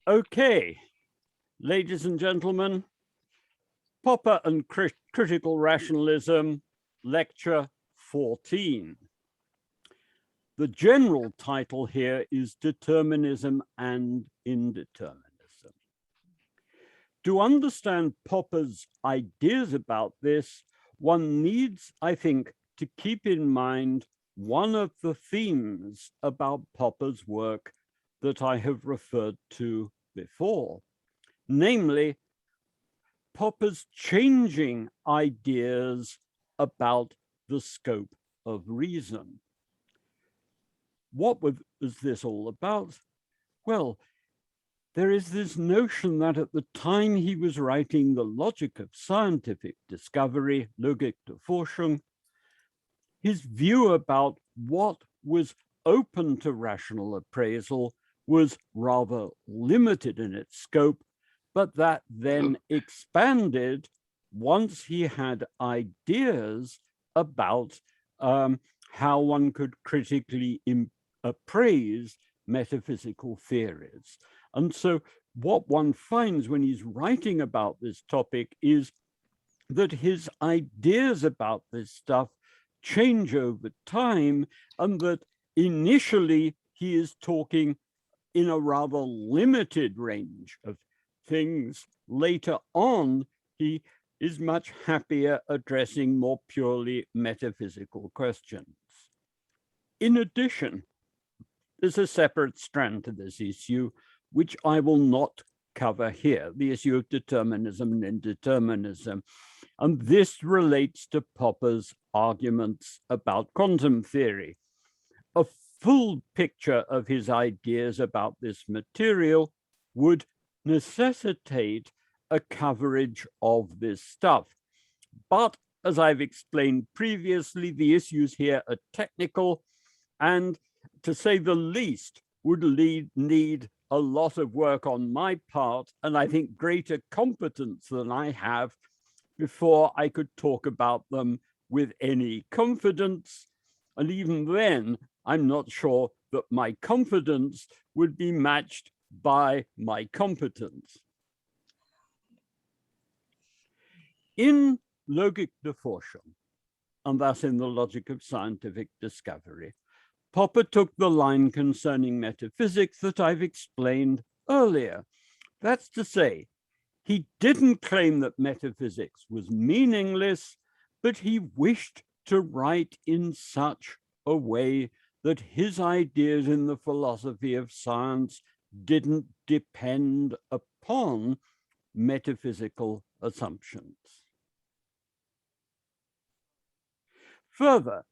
Okay, ladies and gentlemen, Popper and Critical Rationalism, Lecture 14. The general title here is Determinism and Indeterminism. To understand Popper's ideas about this, one needs, I think, to keep in mind one of the themes about Popper's work that I have referred to before, namely Popper's changing ideas about the scope of reason. What was this all about? Well, there is this notion that at the time he was writing The Logic of Scientific Discovery, Logik der Forschung, his view about what was open to rational appraisal was rather limited in its scope, but that then expanded once he had ideas about how one could critically appraise metaphysical theories. And so what one finds when he's writing about this topic is that his ideas about this stuff change over time, and that initially he is talking in a rather limited range of things. Later on, he is much happier addressing more purely metaphysical questions. In addition, there's a separate strand to this issue, which I will not cover here, the issue of determinism and indeterminism. And this relates to Popper's arguments about quantum theory. A full picture of his ideas about this material would necessitate a coverage of this stuff. But as I've explained previously, the issues here are technical and, to say the least, would need a lot of work on my part, and I think greater competence than I have, before I could talk about them with any confidence. And even then, I'm not sure that my confidence would be matched by my competence. In Logik der Forschung, and thus in the Logic of Scientific Discovery, Popper took the line concerning metaphysics that I've explained earlier. That's to say, he didn't claim that metaphysics was meaningless, but he wished to write in such a way that his ideas in the philosophy of science didn't depend upon metaphysical assumptions. Further,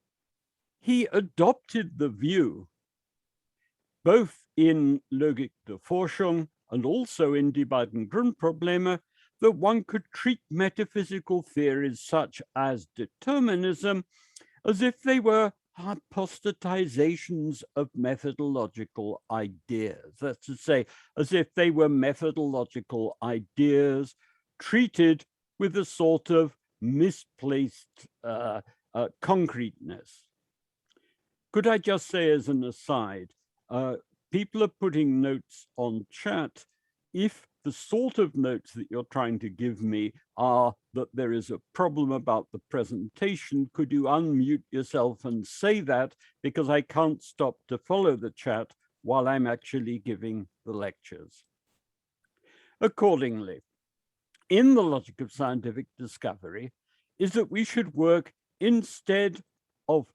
he adopted the view, both in Logik der Forschung and also in Die beiden Grundprobleme, that one could treat metaphysical theories such as determinism as if they were hypostatizations of methodological ideas. That's to say, as if they were methodological ideas treated with a sort of misplaced concreteness. Could I just say as an aside, people are putting notes on chat. If the sort of notes that you're trying to give me are that there is a problem about the presentation, could you unmute yourself and say that, because I can't stop to follow the chat while I'm actually giving the lectures. Accordingly, in the Logic of Scientific Discovery is that we should work instead of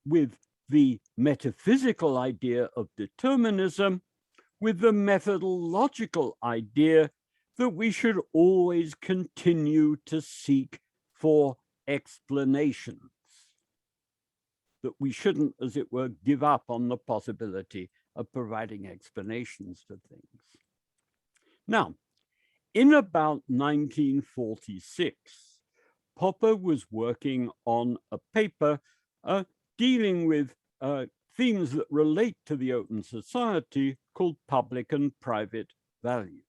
with the metaphysical idea of determinism, with the methodological idea that we should always continue to seek for explanations, that we shouldn't, as it were, give up on the possibility of providing explanations for things. Now, in about 1946, Popper was working on a paper dealing with themes that relate to the open society, called Public and Private Values.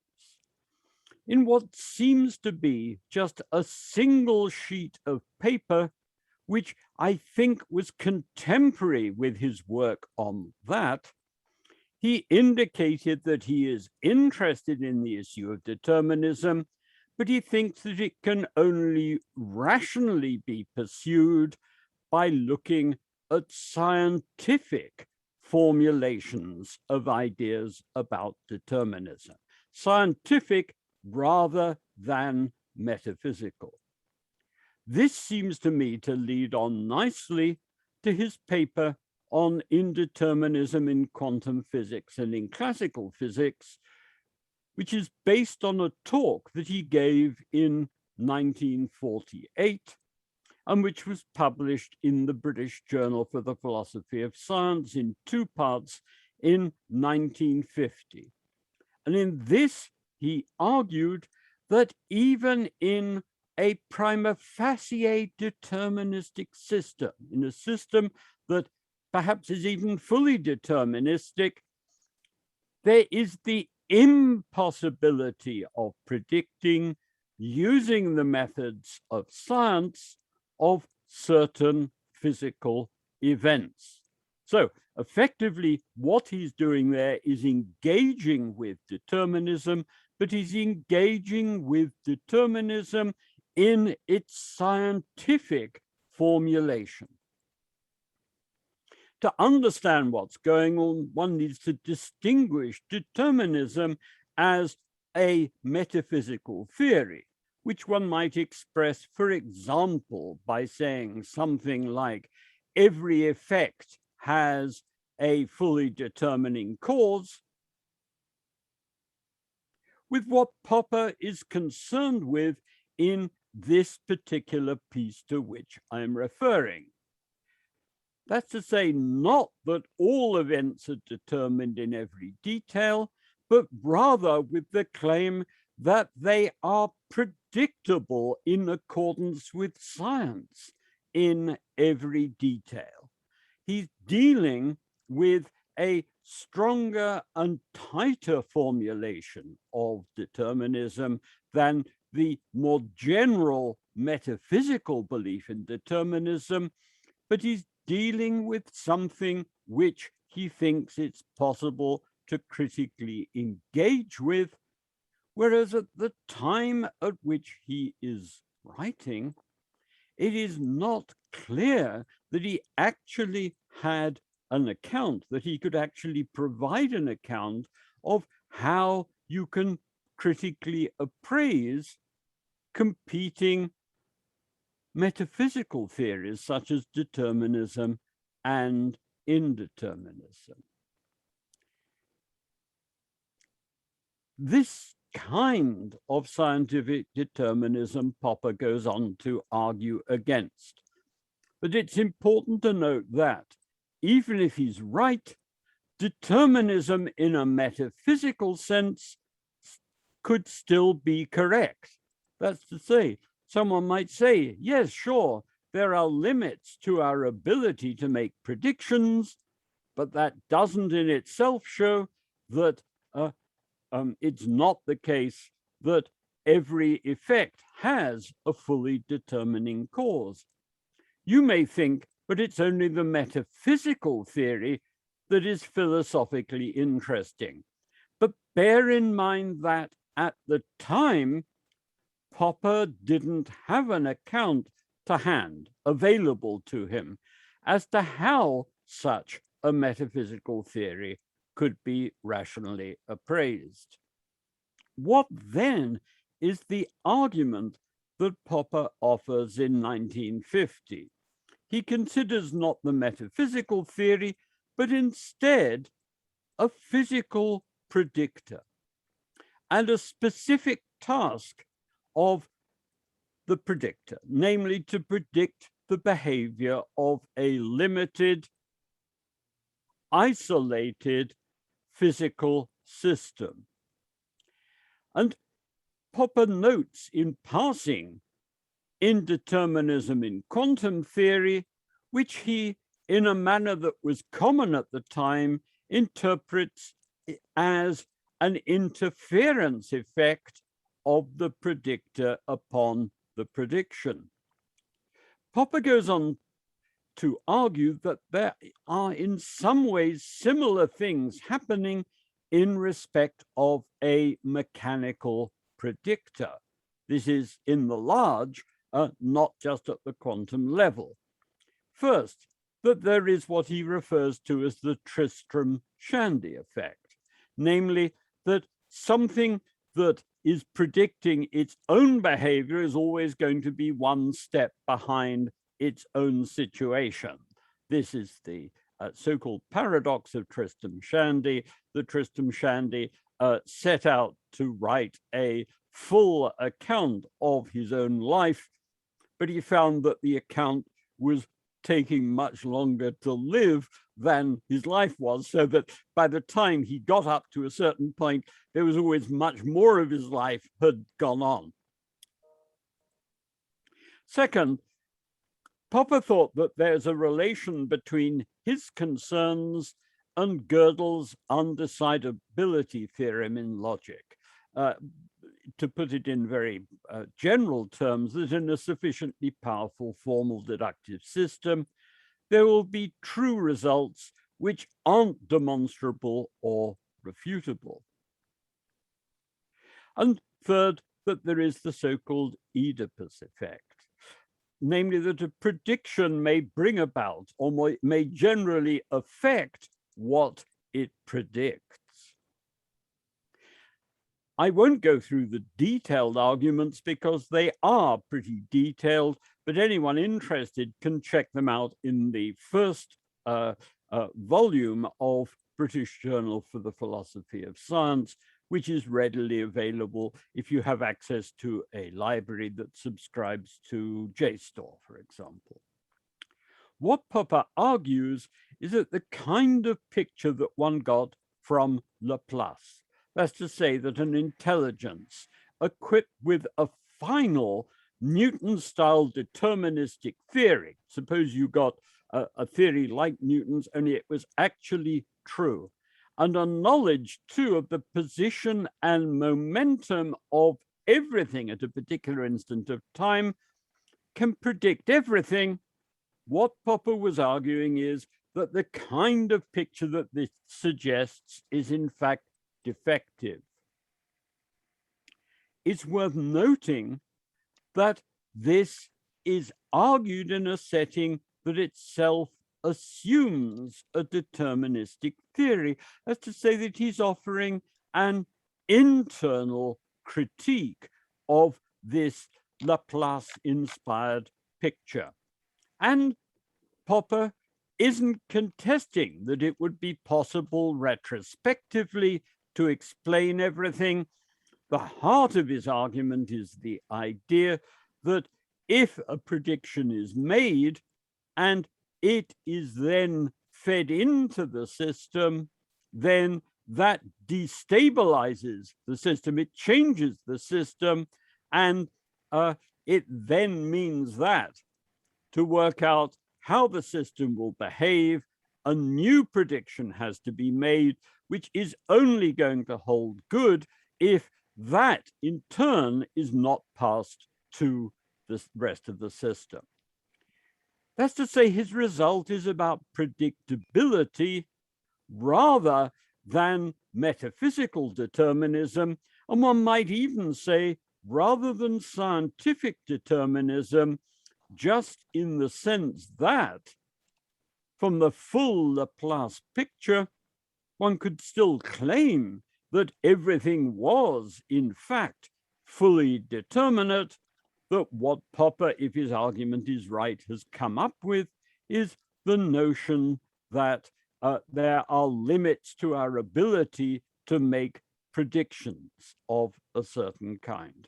In what seems to be just a single sheet of paper, which I think was contemporary with his work on that, He indicated that he is interested in the issue of determinism, but he thinks that it can only rationally be pursued by looking at scientific formulations of ideas about determinism, scientific rather than metaphysical. This seems to me to lead on nicely to his paper on indeterminism in quantum physics and in classical physics, which is based on a talk that he gave in 1948 and which was published in the British Journal for the Philosophy of Science in 2 parts in 1950. And in this, he argued that even in a prima facie deterministic system, in a system that perhaps is even fully deterministic, there is the impossibility of predicting, using the methods of science, of certain physical events. So effectively, what he's doing there is engaging with determinism, but he's engaging with determinism in its scientific formulation. To understand what's going on, one needs to distinguish determinism as a metaphysical theory, which one might express, for example, by saying something like, every effect has a fully determining cause, with what Popper is concerned with in this particular piece to which I'm referring. That's to say, not that all events are determined in every detail, but rather with the claim that they are predictable in accordance with science in every detail. He's dealing with a stronger and tighter formulation of determinism than the more general metaphysical belief in determinism, but he's dealing with something which he thinks it's possible to critically engage with, whereas at the time at which he is writing, it is not clear that he actually had an account, that he could actually provide an account of how you can critically appraise competing metaphysical theories such as determinism and indeterminism. This kind of scientific determinism Popper goes on to argue against. But it's important to note that even if he's right, determinism in a metaphysical sense could still be correct. That's to say, someone might say, yes, sure, there are limits to our ability to make predictions, but that doesn't in itself show that it's not the case that every effect has a fully determining cause. You may think, but it's only the metaphysical theory that is philosophically interesting. But bear in mind that at the time, Popper didn't have an account to hand available to him as to how such a metaphysical theory could be rationally appraised. What then is the argument that Popper offers in 1950? He considers not the metaphysical theory, but instead a physical predictor and a specific task of the predictor, namely to predict the behavior of a limited, isolated physical system. And Popper notes in passing indeterminism in quantum theory, which he, in a manner that was common at the time, interprets as an interference effect of the predictor upon the prediction. Popper goes on to argue that there are in some ways similar things happening in respect of a mechanical predictor. This is in the large, not just at the quantum level. First, that there is what he refers to as the Tristram-Shandy effect, namely that something that is predicting its own behavior is always going to be one step behind its own situation. This is the so-called paradox of Tristram-Shandy. The Tristram-Shandy set out to write a full account of his own life, but he found that the account was taking much longer to live than his life was, so that by the time he got up to a certain point, there was always much more of his life had gone on. Second, Popper thought that there's a relation between his concerns and Gödel's undecidability theorem in logic. To put it in very general terms, that in a sufficiently powerful formal deductive system, there will be true results which aren't demonstrable or refutable. And third, that there is the so-called Oedipus effect, namely that a prediction may bring about or may generally affect what it predicts. I won't go through the detailed arguments because they are pretty detailed, but anyone interested can check them out in the first volume of British Journal for the Philosophy of Science, which is readily available if you have access to a library that subscribes to JSTOR, for example. What Popper argues is that the kind of picture that one got from Laplace, that's to say that an intelligence equipped with a final Newton-style deterministic theory, suppose you got a theory like Newton's, only it was actually true, and a knowledge too of the position and momentum of everything at a particular instant of time, can predict everything. What Popper was arguing is that the kind of picture that this suggests is in fact defective. It's worth noting that this is argued in a setting that itself assumes a deterministic theory, as to say that he's offering an internal critique of this Laplace-inspired picture. And Popper isn't contesting that it would be possible retrospectively to explain everything. The heart of his argument is the idea that if a prediction is made and it is then fed into the system, then that destabilizes the system, it changes the system, and it then means that to work out how the system will behave, a new prediction has to be made, which is only going to hold good if that in turn is not passed to the rest of the system. That's to say, his result is about predictability rather than metaphysical determinism, and one might even say rather than scientific determinism, just in the sense that from the full Laplace picture, one could still claim that everything was, in fact, fully determinate, that what Popper, if his argument is right, has come up with is the notion that there are limits to our ability to make predictions of a certain kind.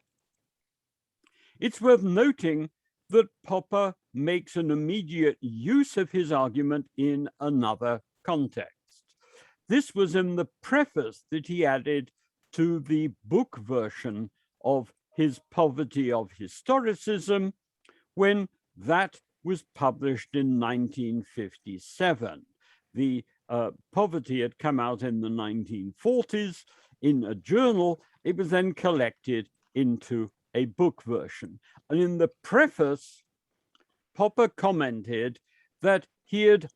It's worth noting that Popper makes an immediate use of his argument in another context. This was in the preface that he added to the book version of his Poverty of Historicism, when that was published in 1957. The Poverty had come out in the 1940s in a journal. It was then collected into a book version. And in the preface, Popper commented that he had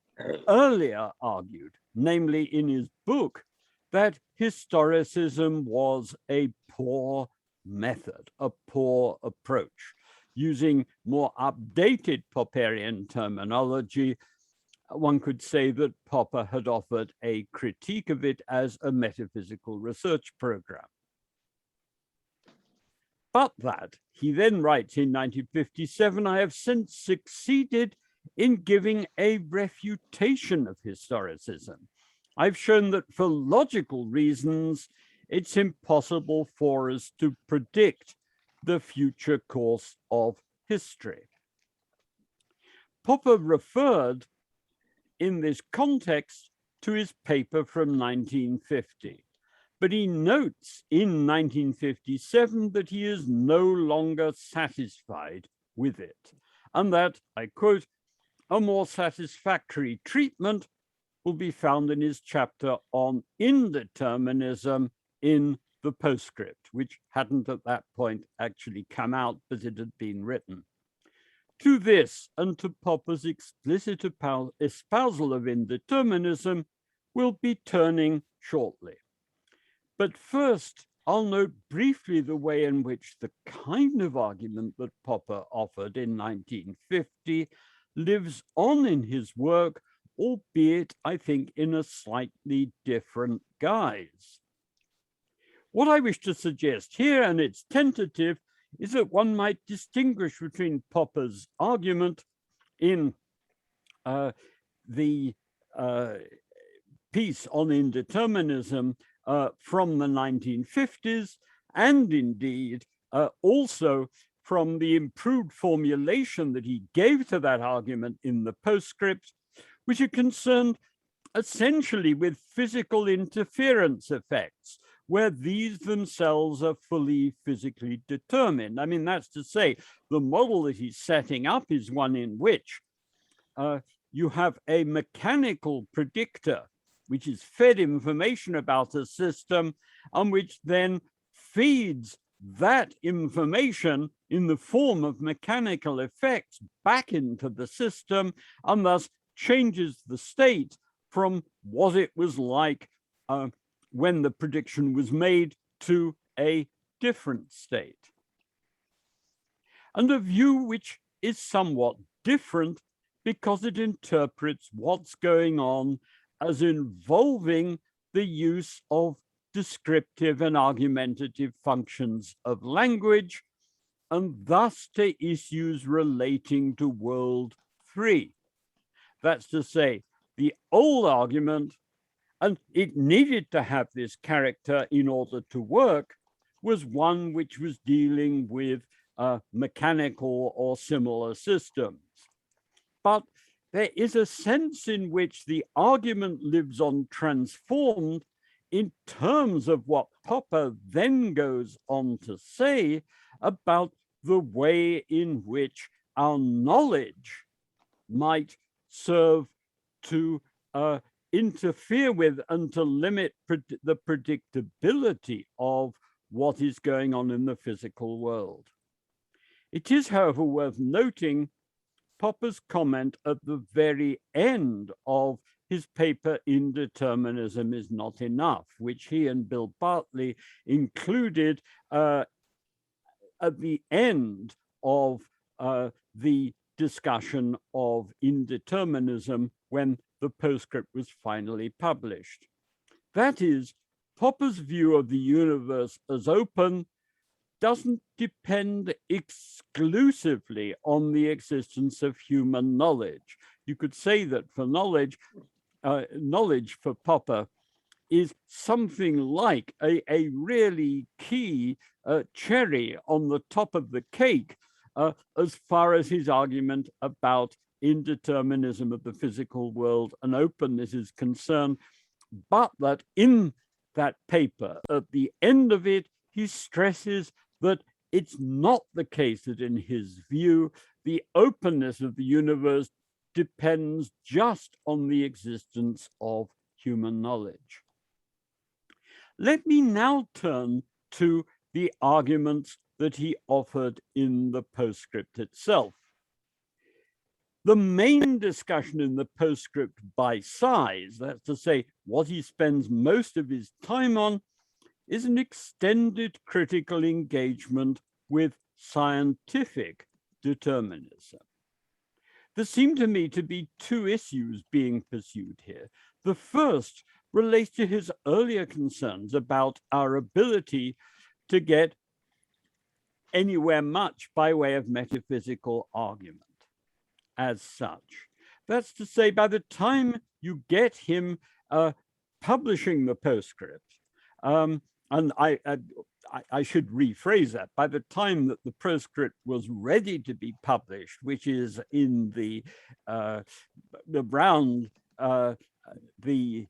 earlier argued, namely in his book, that historicism was a poor method, a poor approach. Using more updated Popperian terminology, one could say that Popper had offered a critique of it as a metaphysical research program. But that, he then writes in 1957, I have since succeeded in giving a refutation of historicism. I've shown that for logical reasons, it's impossible for us to predict the future course of history. Popper referred in this context to his paper from 1950, but he notes in 1957 that he is no longer satisfied with it, and that, I quote, a more satisfactory treatment will be found in his chapter on indeterminism in the Postscript, which hadn't at that point actually come out, but it had been written. To this and to Popper's explicit espousal of indeterminism, we'll be turning shortly. But first, I'll note briefly the way in which the kind of argument that Popper offered in 1950 lives on in his work, albeit, I think, in a slightly different guise. What I wish to suggest here, and it's tentative, is that one might distinguish between Popper's argument in the piece on indeterminism from the 1950s, and indeed also from the improved formulation that he gave to that argument in the Postscript, which are concerned essentially with physical interference effects, where these themselves are fully physically determined. I mean, that's to say, the model that he's setting up is one in which you have a mechanical predictor, which is fed information about a system, and which then feeds that information in the form of mechanical effects back into the system, and thus changes the state from what it was like when the prediction was made to a different state. And a view which is somewhat different because it interprets what's going on as involving the use of descriptive and argumentative functions of language, and thus to issues relating to World 3. That's to say, the old argument, and it needed to have this character in order to work, was one which was dealing with mechanical or similar systems. But there is a sense in which the argument lives on transformed in terms of what Popper then goes on to say about the way in which our knowledge might serve to interfere with and to limit the predictability of what is going on in the physical world. It is, however, worth noting Popper's comment at the very end of his paper, Indeterminism is Not Enough, which he and Bill Bartley included at the end of the discussion of indeterminism when the Postscript was finally published. That is, Popper's view of the universe as open doesn't depend exclusively on the existence of human knowledge. You could say that for knowledge for Popper is something like a really key cherry on the top of the cake as far as his argument about indeterminism of the physical world and openness is concerned, but that in that paper, at the end of it, he stresses that it's not the case that in his view, the openness of the universe depends just on the existence of human knowledge. Let me now turn to the arguments that he offered in the Postscript itself. The main discussion in the postscript by size, that's to say, what he spends most of his time on, is an extended critical engagement with scientific determinism. There seem to me to be two issues being pursued here. The first relates to his earlier concerns about our ability to get anywhere much by way of metaphysical argument as such. That's to say, by the time you get him publishing the postscript, and I should rephrase that, by the time that the postscript was ready to be published, which is in the around the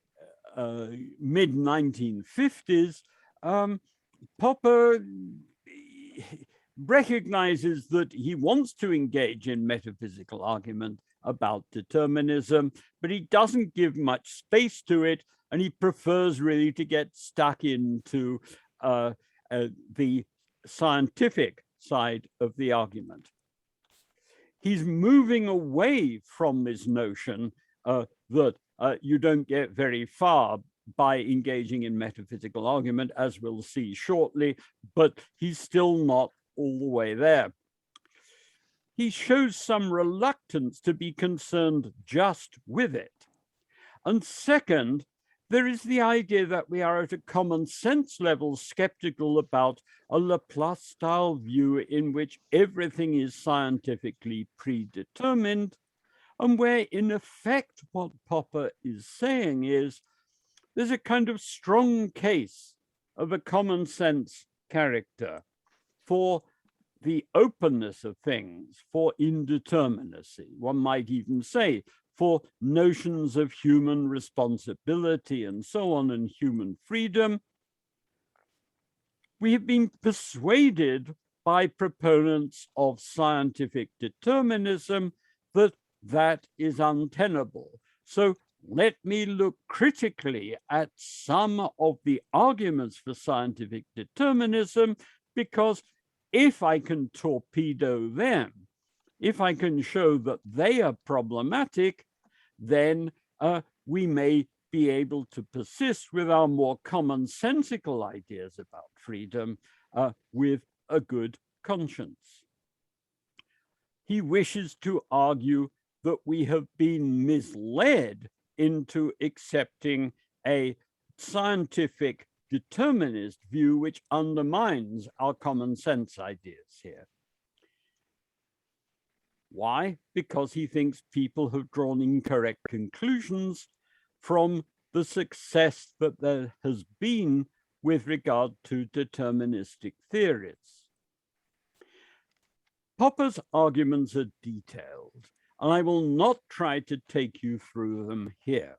mid-1950s, Popper recognizes that he wants to engage in metaphysical argument about determinism, but he doesn't give much space to it, and he prefers really to get stuck into the scientific side of the argument. He's moving away from this notion that you don't get very far by engaging in metaphysical argument, as we'll see shortly, but he's still not all the way there. He shows some reluctance to be concerned just with it. And second, there is the idea that we are at a common sense level skeptical about a Laplace-style view in which everything is scientifically predetermined, and where in effect what Popper is saying is there's a kind of strong case of a common sense character for the openness of things, for indeterminacy. One might even say for notions of human responsibility and so on, and human freedom. We have been persuaded by proponents of scientific determinism that that is untenable. So let me look critically at some of the arguments for scientific determinism, because if I can torpedo them, if I can show that they are problematic, then we may be able to persist with our more commonsensical ideas about freedom with a good conscience. He wishes to argue that we have been misled into accepting a scientific determinist view which undermines our common sense ideas here. Why? Because he thinks people have drawn incorrect conclusions from the success that there has been with regard to deterministic theories. Popper's arguments are detailed, and I will not try to take you through them here.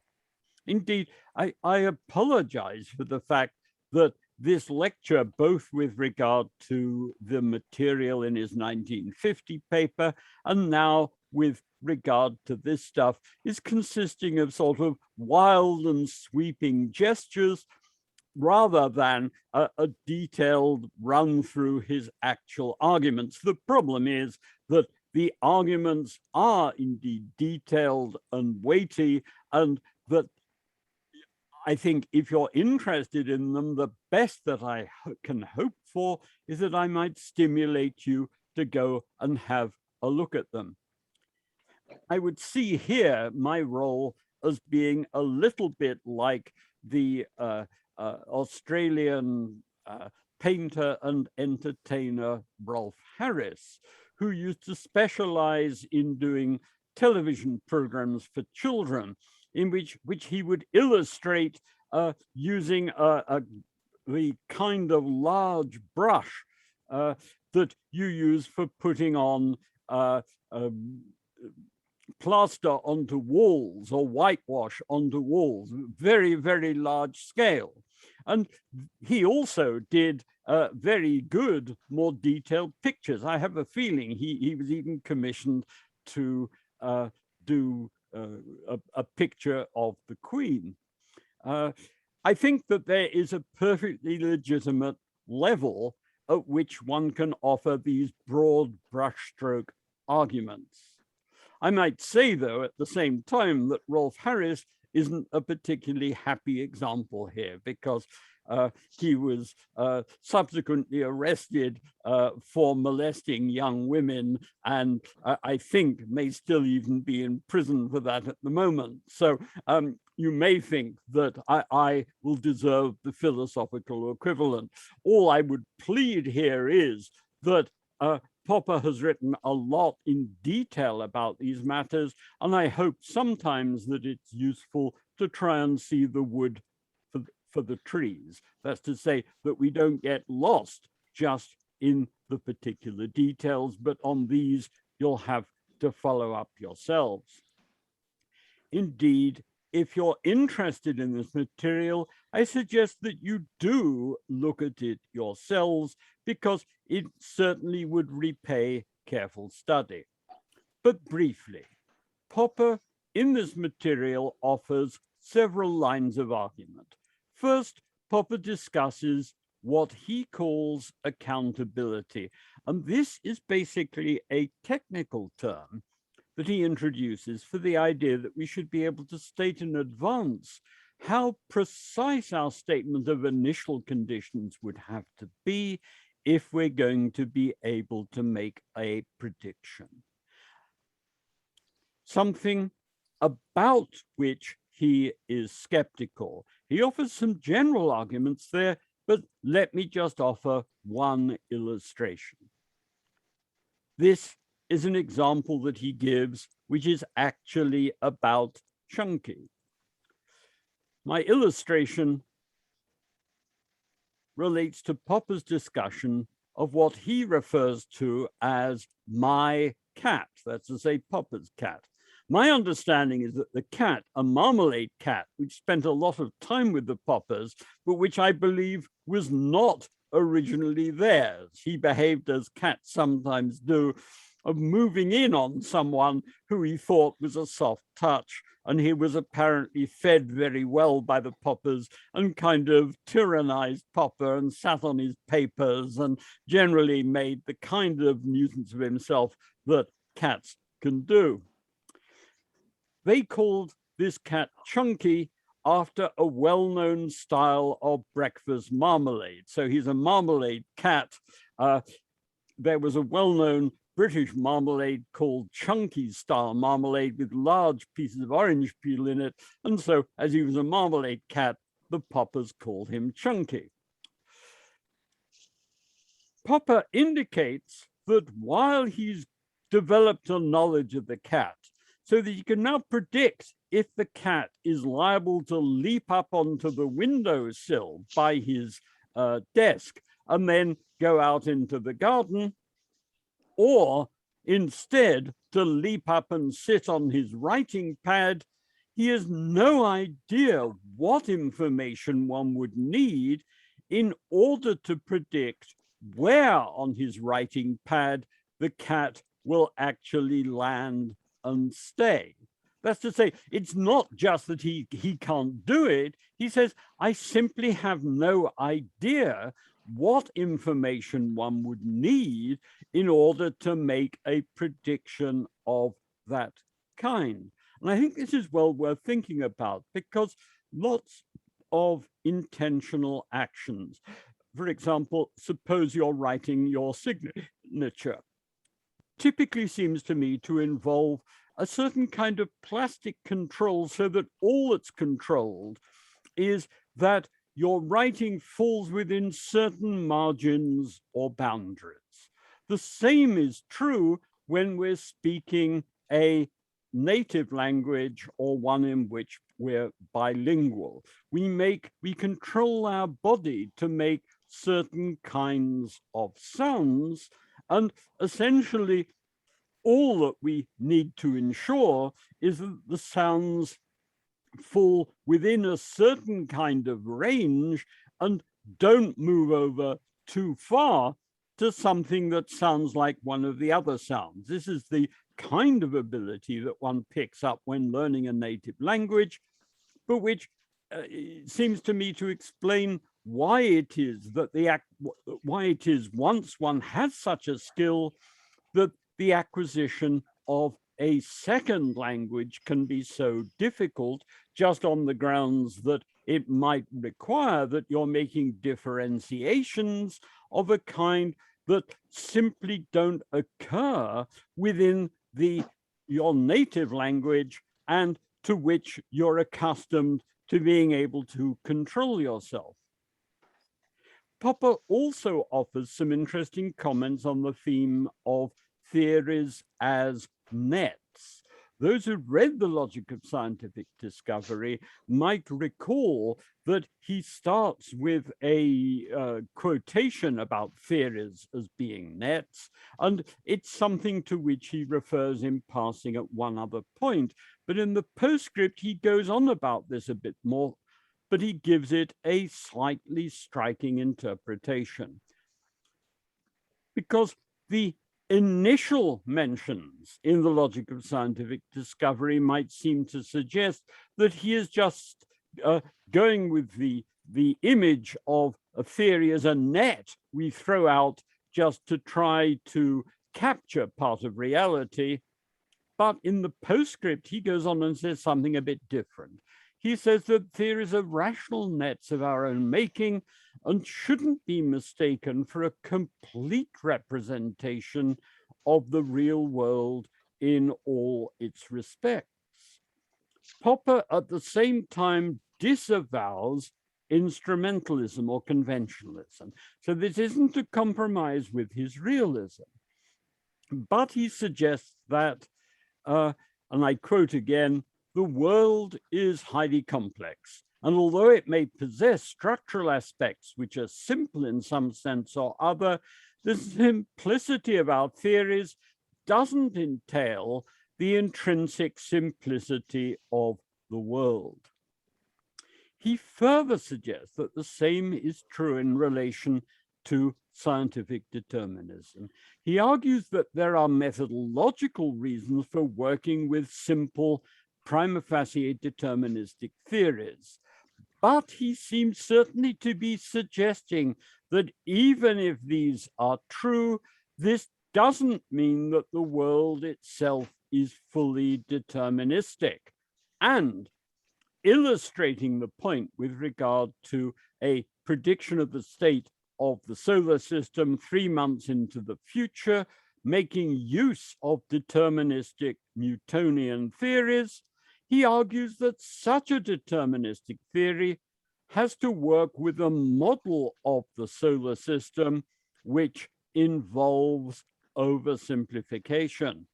Indeed, I apologize for the fact that this lecture, both with regard to the material in his 1950 paper and now with regard to this stuff, is consisting of sort of wild and sweeping gestures rather than a detailed run through his actual arguments. The problem is that the arguments are indeed detailed and weighty, and that I think if you're interested in them, the best that I can hope for is that I might stimulate you to go and have a look at them. I would see here my role as being a little bit like the Australian painter and entertainer Rolf Harris, who used to specialize in doing television programs for children, in which he would illustrate using the kind of large brush that you use for putting on plaster onto walls or whitewash onto walls, very, very large scale. And he also did very good, more detailed pictures. I have a feeling he was even commissioned to do a picture of the Queen. I think that there is a perfectly legitimate level at which one can offer these broad brushstroke arguments. I might say, though, at the same time that Rolf Harris isn't a particularly happy example here, because he was subsequently arrested for molesting young women, and I think may still even be in prison for that at the moment. So you may think that I will deserve the philosophical equivalent. All I would plead here is that Popper has written a lot in detail about these matters, and I hope sometimes that it's useful to try and see the wood for the trees. That's to say that we don't get lost just in the particular details, but on these you'll have to follow up yourselves. Indeed, if you're interested in this material, I suggest that you do look at it yourselves, because it certainly would repay careful study. But briefly, Popper in this material offers several lines of argument. First, Popper discusses what he calls accountability, and this is basically a technical term that he introduces for the idea that we should be able to state in advance how precise our statement of initial conditions would have to be if we're going to be able to make a prediction. Something about which he is skeptical. He offers some general arguments there, but let me just offer one illustration. This is an example that he gives, which is actually about chunky. My illustration relates to Popper's discussion of what he refers to as my cat, that's to say Popper's cat. My understanding is that the cat, a marmalade cat, which spent a lot of time with the Poppers, but which I believe was not originally theirs. He behaved as cats sometimes do, of moving in on someone who he thought was a soft touch, and he was apparently fed very well by the Poppers and kind of tyrannized Popper and sat on his papers and generally made the kind of nuisance of himself that cats can do. They called this cat Chunky after a well-known style of breakfast marmalade. So he's a marmalade cat. There was a well-known British marmalade called Chunky style marmalade with large pieces of orange peel in it. And so as he was a marmalade cat, the Poppers called him Chunky. Popper indicates that while he's developed a knowledge of the cat, so that he can now predict if the cat is liable to leap up onto the windowsill by his desk and then go out into the garden, or instead to leap up and sit on his writing pad, he has no idea what information one would need in order to predict where on his writing pad the cat will actually land and stay. That's to say, it's not just that he can't do it. He says, I simply have no idea what information one would need in order to make a prediction of that kind. And I think this is well worth thinking about, because lots of intentional actions, for example, suppose you're writing your signature, typically seems to me to involve a certain kind of plastic control, so that all that's controlled is that your writing falls within certain margins or boundaries. The same is true when we're speaking a native language or one in which we're bilingual. We control our body to make certain kinds of sounds, and essentially all that we need to ensure is that the sounds fall within a certain kind of range and don't move over too far to something that sounds like one of the other sounds. This is the kind of ability that one picks up when learning a native language, but which seems to me to explain why it is that once one has such a skill, that the acquisition of a second language can be so difficult just on the grounds that it might require that you're making differentiations of a kind that simply don't occur within your native language and to which you're accustomed to being able to control yourself. Popper also offers some interesting comments on the theme of theories as nets. Those who read The Logic of Scientific Discovery might recall that he starts with a quotation about theories as being nets, and it's something to which he refers in passing at one other point. But in the postscript, he goes on about this a bit more, but he gives it a slightly striking interpretation. Because the initial mentions in The Logic of Scientific Discovery might seem to suggest that he is just going with the image of a theory as a net we throw out just to try to capture part of reality. But in the postscript, he goes on and says something a bit different. He says that theories are rational nets of our own making and shouldn't be mistaken for a complete representation of the real world in all its respects. Popper, at the same time, disavows instrumentalism or conventionalism. So this isn't a compromise with his realism, but he suggests that, and I quote again, the world is highly complex, and although it may possess structural aspects which are simple in some sense or other, the simplicity of our theories doesn't entail the intrinsic simplicity of the world. He further suggests that the same is true in relation to scientific determinism. He argues that there are methodological reasons for working with simple prima facie deterministic theories, but he seems certainly to be suggesting that even if these are true, this doesn't mean that the world itself is fully deterministic. And illustrating the point with regard to a prediction of the state of the solar system 3 months into the future, making use of deterministic Newtonian theories, he argues that such a deterministic theory has to work with a model of the solar system which involves oversimplification,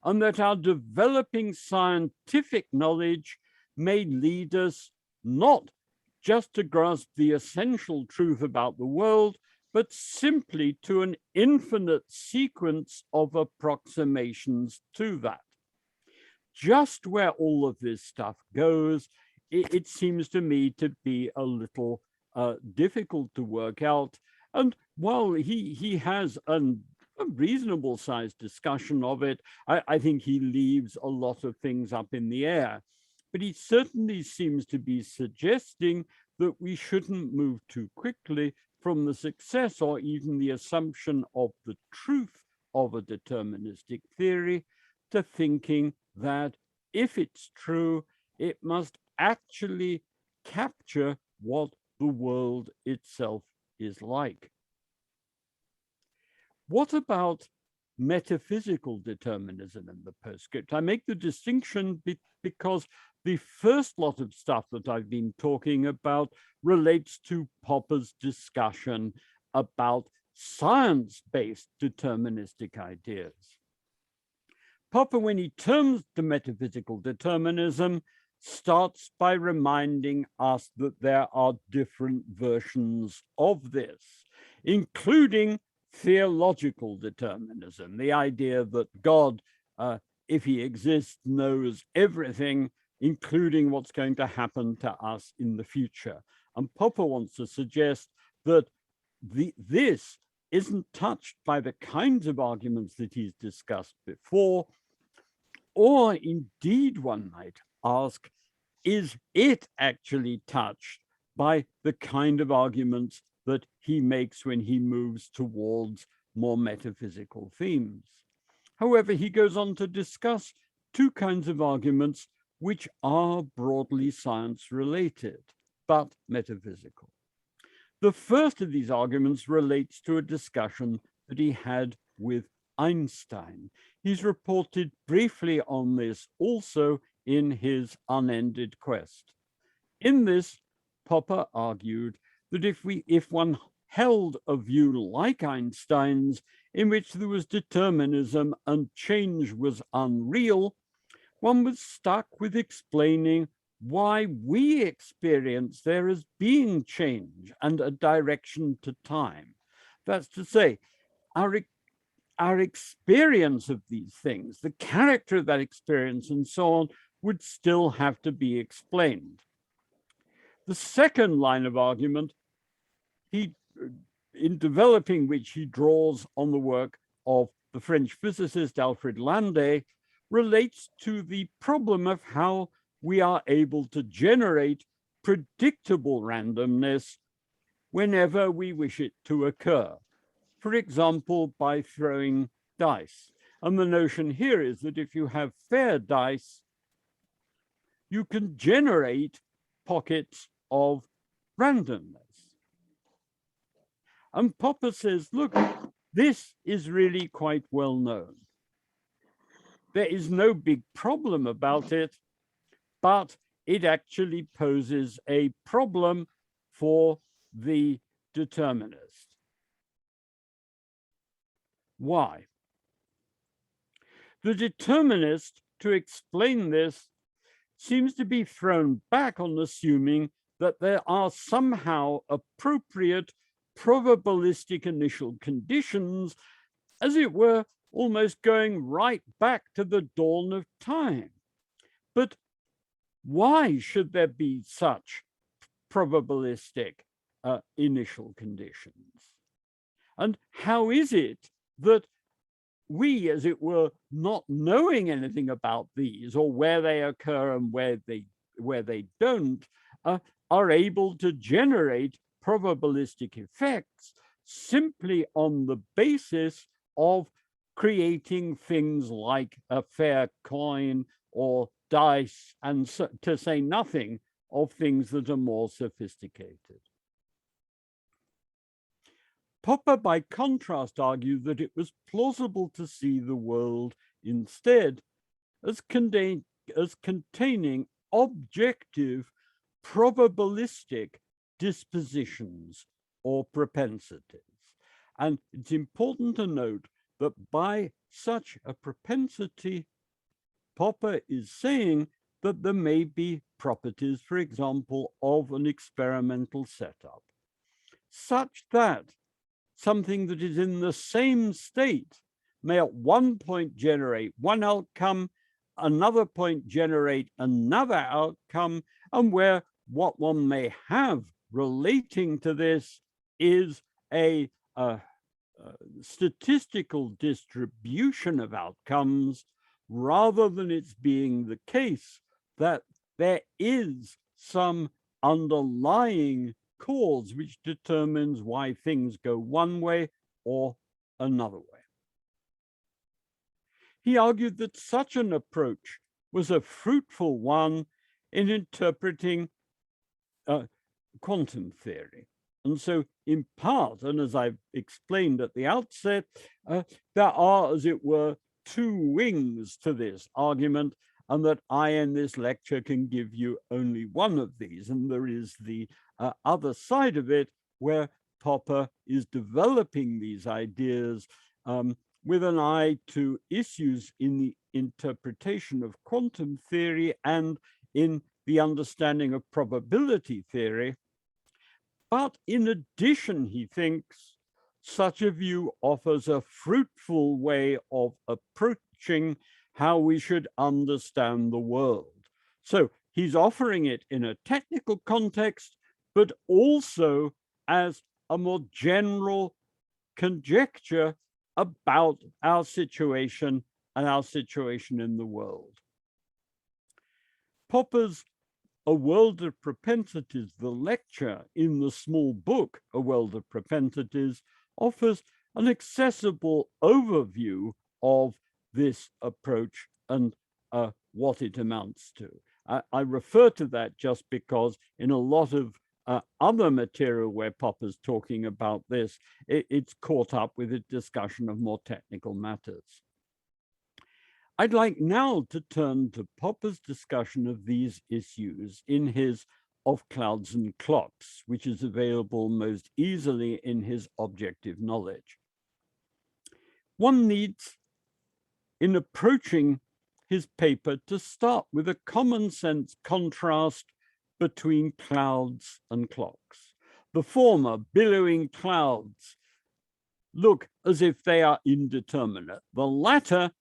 and that our developing scientific knowledge may lead us not just to grasp the essential truth about the world, but simply to an infinite sequence of approximations to that. Just where all of this stuff goes, it seems to me to be a little difficult to work out. And while he has a reasonable sized discussion of it, I think he leaves a lot of things up in the air. But he certainly seems to be suggesting that we shouldn't move too quickly from the success or even the assumption of the truth of a deterministic theory to thinking that if it's true, it must actually capture what the world itself is like. What about metaphysical determinism in the postscript? I make the distinction because the first lot of stuff that I've been talking about relates to Popper's discussion about science-based deterministic ideas. Popper, when he turns to metaphysical determinism, starts by reminding us that there are different versions of this, including theological determinism, the idea that God, if he exists, knows everything, including what's going to happen to us in the future. And Popper wants to suggest that this isn't touched by the kinds of arguments that he's discussed before, or indeed, one might ask, is it actually touched by the kind of arguments that he makes when he moves towards more metaphysical themes? However, he goes on to discuss two kinds of arguments which are broadly science-related, but metaphysical. The first of these arguments relates to a discussion that he had with Einstein. He's reported briefly on this also in his Unended Quest. In this, Popper argued that if one held a view like Einstein's, in which there was determinism and change was unreal, one was stuck with explaining why we experience there as being change and a direction to time. That's to say, our experience of these things, the character of that experience and so on, would still have to be explained. The second line of argument, in developing which he draws on the work of the French physicist Alfred Landé, relates to the problem of how we are able to generate predictable randomness whenever we wish it to occur. For example, by throwing dice. And the notion here is that if you have fair dice, you can generate pockets of randomness. And Popper says, look, this is really quite well known. There is no big problem about it, but it actually poses a problem for the determinist. Why? The determinist, to explain this, seems to be thrown back on assuming that there are somehow appropriate probabilistic initial conditions, as it were, almost going right back to the dawn of time. But why should there be such probabilistic initial conditions? And how is it that we, as it were, not knowing anything about these or where they occur and where they don't, are able to generate probabilistic effects simply on the basis of creating things like a fair coin or dice, and so, to say nothing of things that are more sophisticated. Popper, by contrast, argued that it was plausible to see the world instead as containing objective probabilistic dispositions or propensities. And it's important to note that by such a propensity, Popper is saying that there may be properties, for example, of an experimental setup, such that something that is in the same state may at one point generate one outcome, another point generate another outcome, and where what one may have relating to this is a statistical distribution of outcomes, rather than it's being the case that there is some underlying cause which determines why things go one way or another way. He argued that such an approach was a fruitful one in interpreting quantum theory. And so in part, and as I've explained at the outset, there are, as it were, two wings to this argument, and that I in this lecture can give you only one of these. And there is the other side of it, where Popper is developing these ideas with an eye to issues in the interpretation of quantum theory and in the understanding of probability theory. But in addition, he thinks such a view offers a fruitful way of approaching how we should understand the world. So he's offering it in a technical context, but also as a more general conjecture about our situation and our situation in the world. Popper's A World of Propensities, the lecture in the small book, A World of Propensities, offers an accessible overview of this approach and what it amounts to. I refer to that just because in a lot of other material where Popper's talking about this, it's caught up with a discussion of more technical matters. I'd like now to turn to Popper's discussion of these issues in his Of Clouds and Clocks, which is available most easily in his Objective Knowledge. One needs, in approaching his paper, to start with a common sense contrast between clouds and clocks. The former, billowing clouds, look as if they are indeterminate. The latter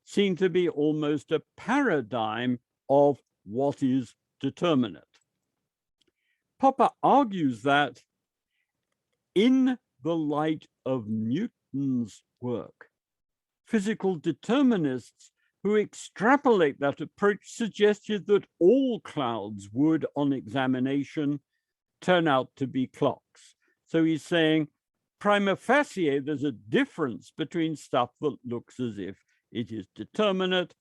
seem to be almost a paradigm of what is determinate. Popper argues that in the light of Newton's work, physical determinists who extrapolate that approach suggested that all clouds would, on examination, turn out to be clocks. So he's saying, prima facie, there's a difference between stuff that looks as if it is determinate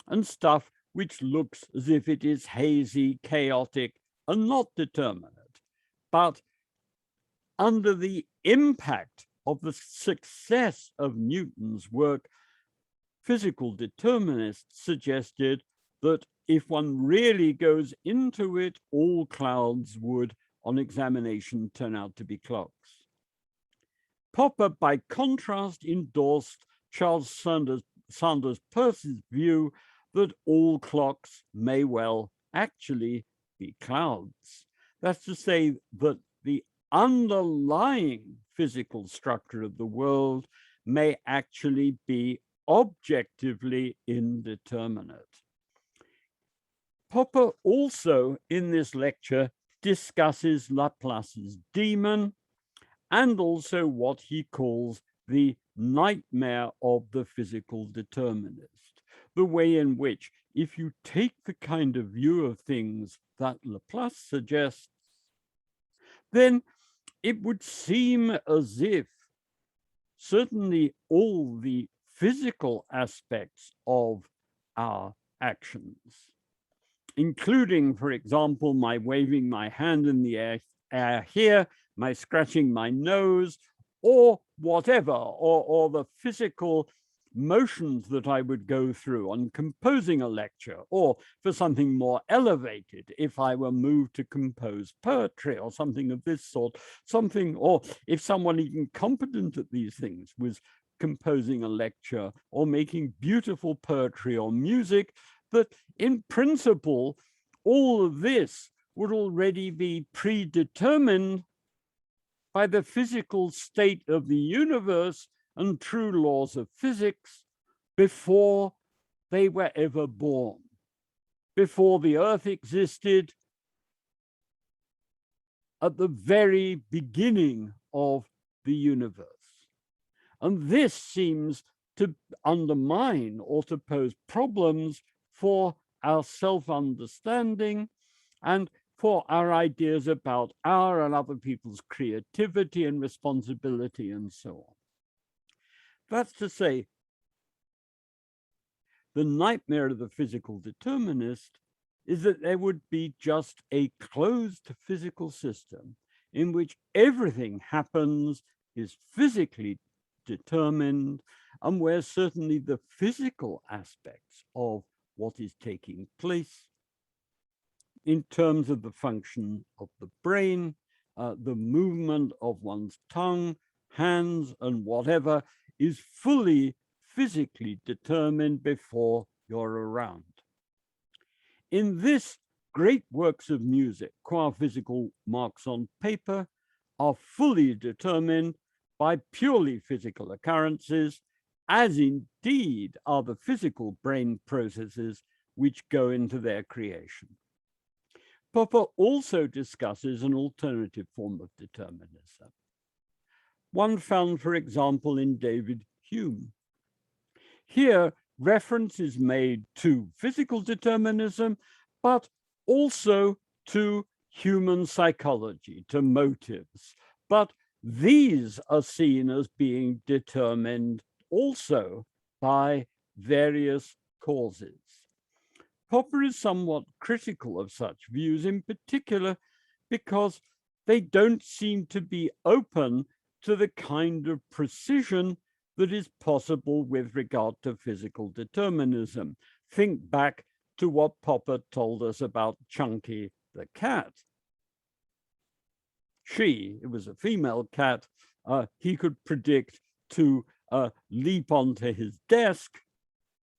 and stuff which looks as if it is hazy, chaotic, and not determinate. But under the impact of the success of Newton's work, physical determinists suggested that if one really goes into it, all clouds would, on examination, turn out to be clocks. Popper, by contrast, endorsed Charles Sanders Peirce's view that all clocks may well actually be clouds. That's to say that the underlying physical structure of the world may actually be objectively indeterminate. Popper also, in this lecture, discusses Laplace's demon and also what he calls the nightmare of the physical determinist, the way in which, if you take the kind of view of things that Laplace suggests, then it would seem as if certainly all the physical aspects of our actions, including, for example, my waving my hand in the air here, my scratching my nose, or whatever, or the physical motions that I would go through on composing a lecture, or for something more elevated, if I were moved to compose poetry or something of this sort, or if someone even competent at these things was composing a lecture or making beautiful poetry or music, that in principle, all of this would already be predetermined by the physical state of the universe and true laws of physics before they were ever born, before the earth existed, at the very beginning of the universe. And this seems to undermine or to pose problems for our self-understanding and for our ideas about our and other people's creativity and responsibility and so on. That's to say, the nightmare of the physical determinist is that there would be just a closed physical system in which everything happens, is physically determined, and where certainly the physical aspects of what is taking place in terms of the function of the brain, the movement of one's tongue, hands, and whatever is fully physically determined before you're around. In this, great works of music, qua physical marks on paper, are fully determined by purely physical occurrences, as indeed are the physical brain processes which go into their creation. Popper also discusses an alternative form of determinism, one found, for example, in David Hume. Here, reference is made to physical determinism, but also to human psychology, to motives. But these are seen as being determined also by various causes. Popper is somewhat critical of such views, in particular because they don't seem to be open to the kind of precision that is possible with regard to physical determinism. Think back to what Popper told us about Chunky the cat. It was a female cat, he could predict to leap onto his desk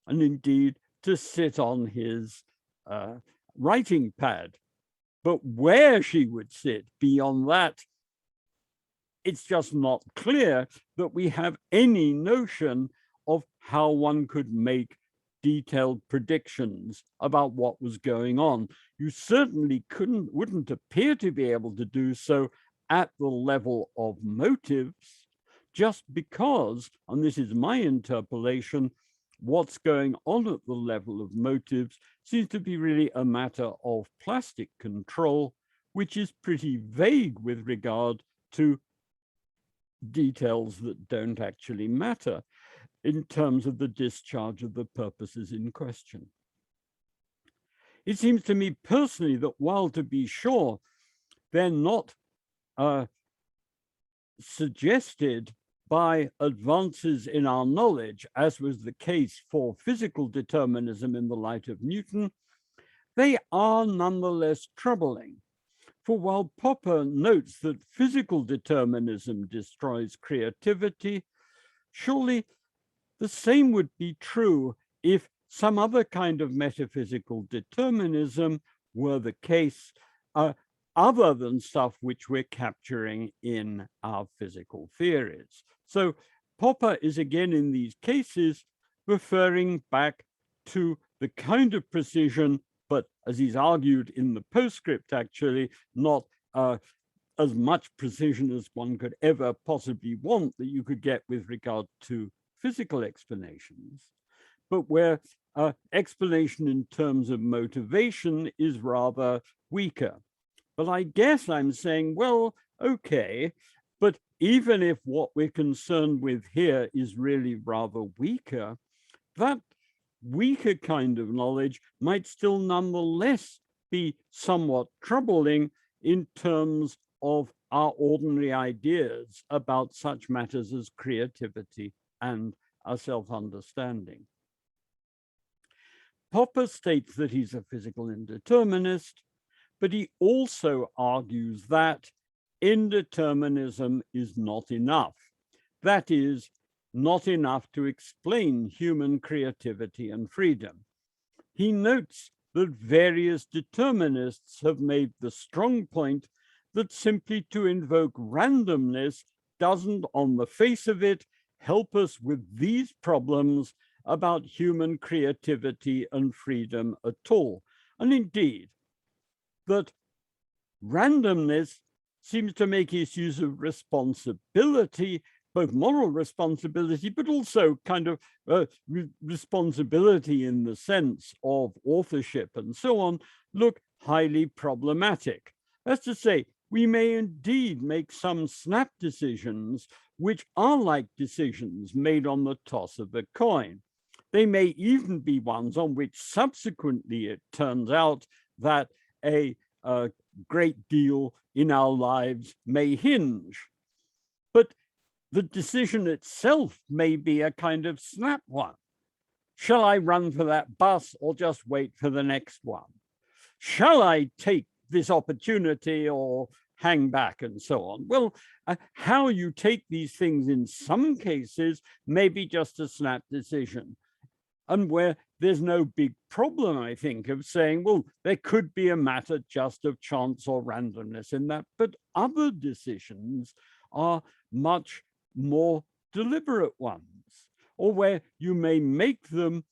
and indeed to sit on his writing pad. But where she would sit beyond that, it's just not clear that we have any notion of how one could make detailed predictions about what was going on. You certainly wouldn't appear to be able to do so at the level of motives, just because, and this is my interpolation, what's going on at the level of motives seems to be really a matter of plastic control, which is pretty vague with regard to details that don't actually matter in terms of the discharge of the purposes in question. It seems to me personally that while, to be sure, they're not suggested by advances in our knowledge, as was the case for physical determinism in the light of Newton, they are nonetheless troubling. For while Popper notes that physical determinism destroys creativity, surely the same would be true if some other kind of metaphysical determinism were the case, other than stuff which we're capturing in our physical theories. So Popper is again in these cases referring back to the kind of precision, but as he's argued in the Postscript, actually not as much precision as one could ever possibly want that you could get with regard to physical explanations, but where explanation in terms of motivation is rather weaker. But I guess I'm saying, well, okay, but even if what we're concerned with here is really rather weaker, that weaker kind of knowledge might still nonetheless be somewhat troubling in terms of our ordinary ideas about such matters as creativity and our self-understanding. Popper states that he's a physical indeterminist, but he also argues that indeterminism is not enough. That is, not enough to explain human creativity and freedom. He notes that various determinists have made the strong point that simply to invoke randomness doesn't, on the face of it, help us with these problems about human creativity and freedom at all. And indeed, that randomness seems to make issues of responsibility, both moral responsibility, but also kind of responsibility in the sense of authorship and so on, look highly problematic. That's to say, we may indeed make some snap decisions which are like decisions made on the toss of a coin. They may even be ones on which subsequently it turns out that a great deal in our lives may hinge. But the decision itself may be a kind of snap one. Shall I run for that bus or just wait for the next one? Shall I take this opportunity or hang back and so on? Well, how you take these things in some cases may be just a snap decision. And where there's no big problem, I think, of saying, well, there could be a matter just of chance or randomness in that, but other decisions are much more deliberate ones, or where you may make them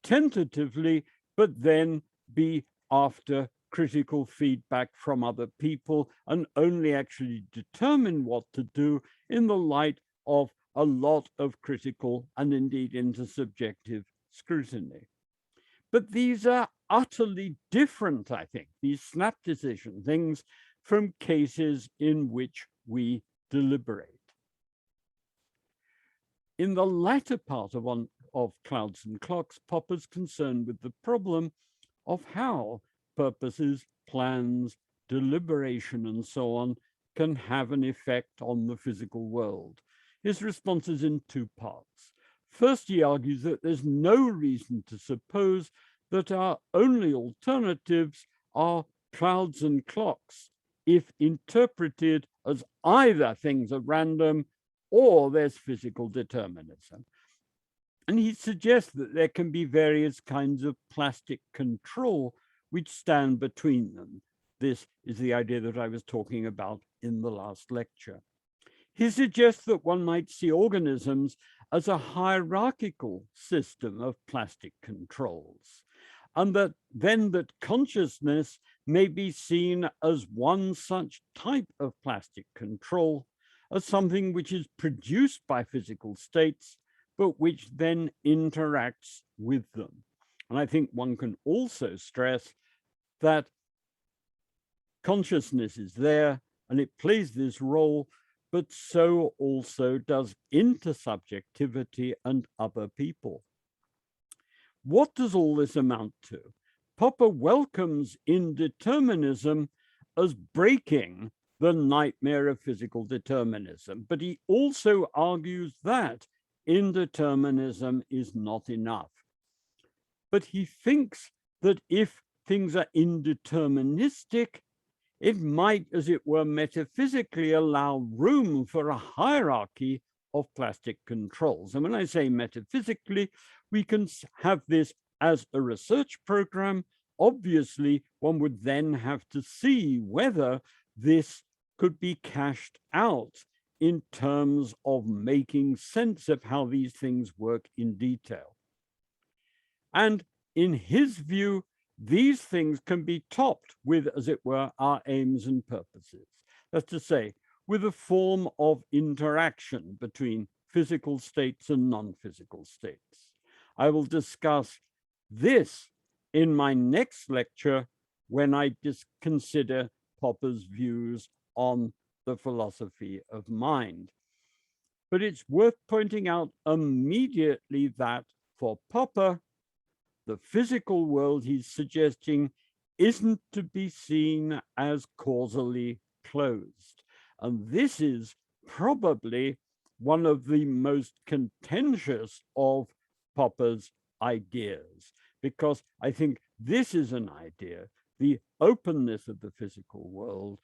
tentatively, but then be after critical feedback from other people and only actually determine what to do in the light of a lot of critical and indeed intersubjective scrutiny. But these are utterly different, I think, these snap decision things from cases in which we deliberate. In the latter part of of Clouds and Clocks, Popper's concerned with the problem of how purposes, plans, deliberation, and so on can have an effect on the physical world. His response is in two parts. First, he argues that there's no reason to suppose that our only alternatives are clouds and clocks, if interpreted as either things are random or there's physical determinism. And he suggests that there can be various kinds of plastic control which stand between them. This is the idea that I was talking about in the last lecture. He suggests that one might see organisms as a hierarchical system of plastic controls, and that then that consciousness may be seen as one such type of plastic control, as something which is produced by physical states, but which then interacts with them. And I think one can also stress that consciousness is there and it plays this role, but so also does intersubjectivity and other people. What does all this amount to? Popper welcomes indeterminism as breaking the nightmare of physical determinism, but he also argues that indeterminism is not enough. But he thinks that if things are indeterministic, it might, as it were, metaphysically allow room for a hierarchy of plastic controls. And when I say metaphysically, we can have this as a research program. Obviously, one would then have to see whether this could be cashed out in terms of making sense of how these things work in detail. And in his view, these things can be topped with, as it were, our aims and purposes. That's to say, with a form of interaction between physical states and non-physical states. I will discuss this in my next lecture when I consider Popper's views on the philosophy of mind. But it's worth pointing out immediately that for Popper, the physical world he's suggesting isn't to be seen as causally closed. And this is probably one of the most contentious of Popper's ideas, because I think this is an idea, the openness of the physical world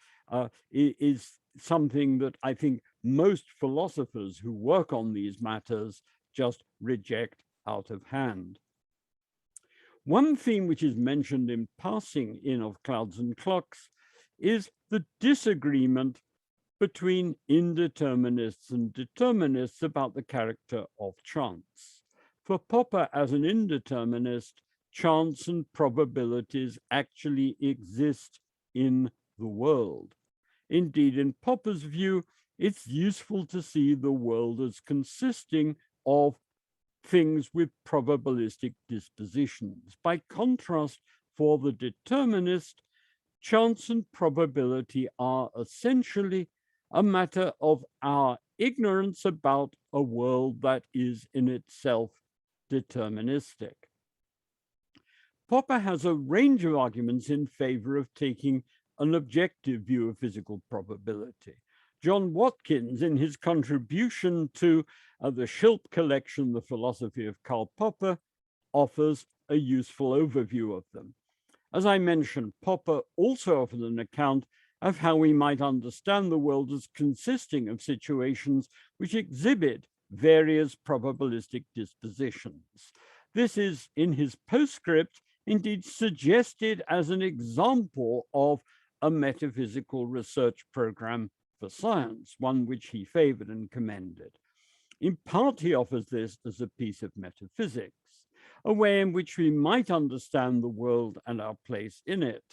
is something that I think most philosophers who work on these matters just reject out of hand. One theme which is mentioned in passing in Of Clouds and Clocks is the disagreement between indeterminists and determinists about the character of chance. For Popper, as an indeterminist, chance and probabilities actually exist in the world. Indeed, in Popper's view, it's useful to see the world as consisting of things with probabilistic dispositions. By contrast, for the determinist, chance and probability are essentially a matter of our ignorance about a world that is in itself deterministic. Popper has a range of arguments in favor of taking an objective view of physical probability. John Watkins, in his contribution to the Schilp collection, The Philosophy of Karl Popper, offers a useful overview of them. As I mentioned, Popper also offers an account of how we might understand the world as consisting of situations which exhibit various probabilistic dispositions. This is, in his Postscript, indeed suggested as an example of a metaphysical research program for science, one which he favored and commended. In part, he offers this as a piece of metaphysics, a way in which we might understand the world and our place in it.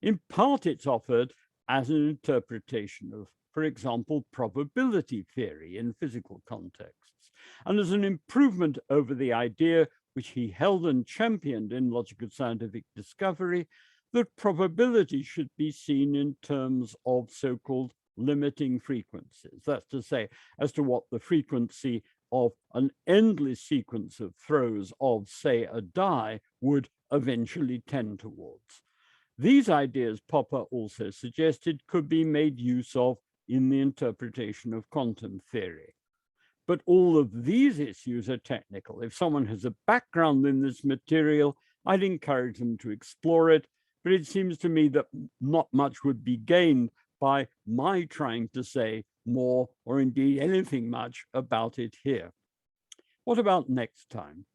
In part, it's offered as an interpretation of, for example, probability theory in physical contexts, and as an improvement over the idea which he held and championed in Logic of Scientific Discovery, that probability should be seen in terms of so-called limiting frequencies. That's to say, as to what the frequency of an endless sequence of throws of, say, a die would eventually tend towards. These ideas, Popper also suggested, could be made use of in the interpretation of quantum theory. But all of these issues are technical. If someone has a background in this material, I'd encourage them to explore it, but it seems to me that not much would be gained by my trying to say more, or indeed anything much about it here. What about next time?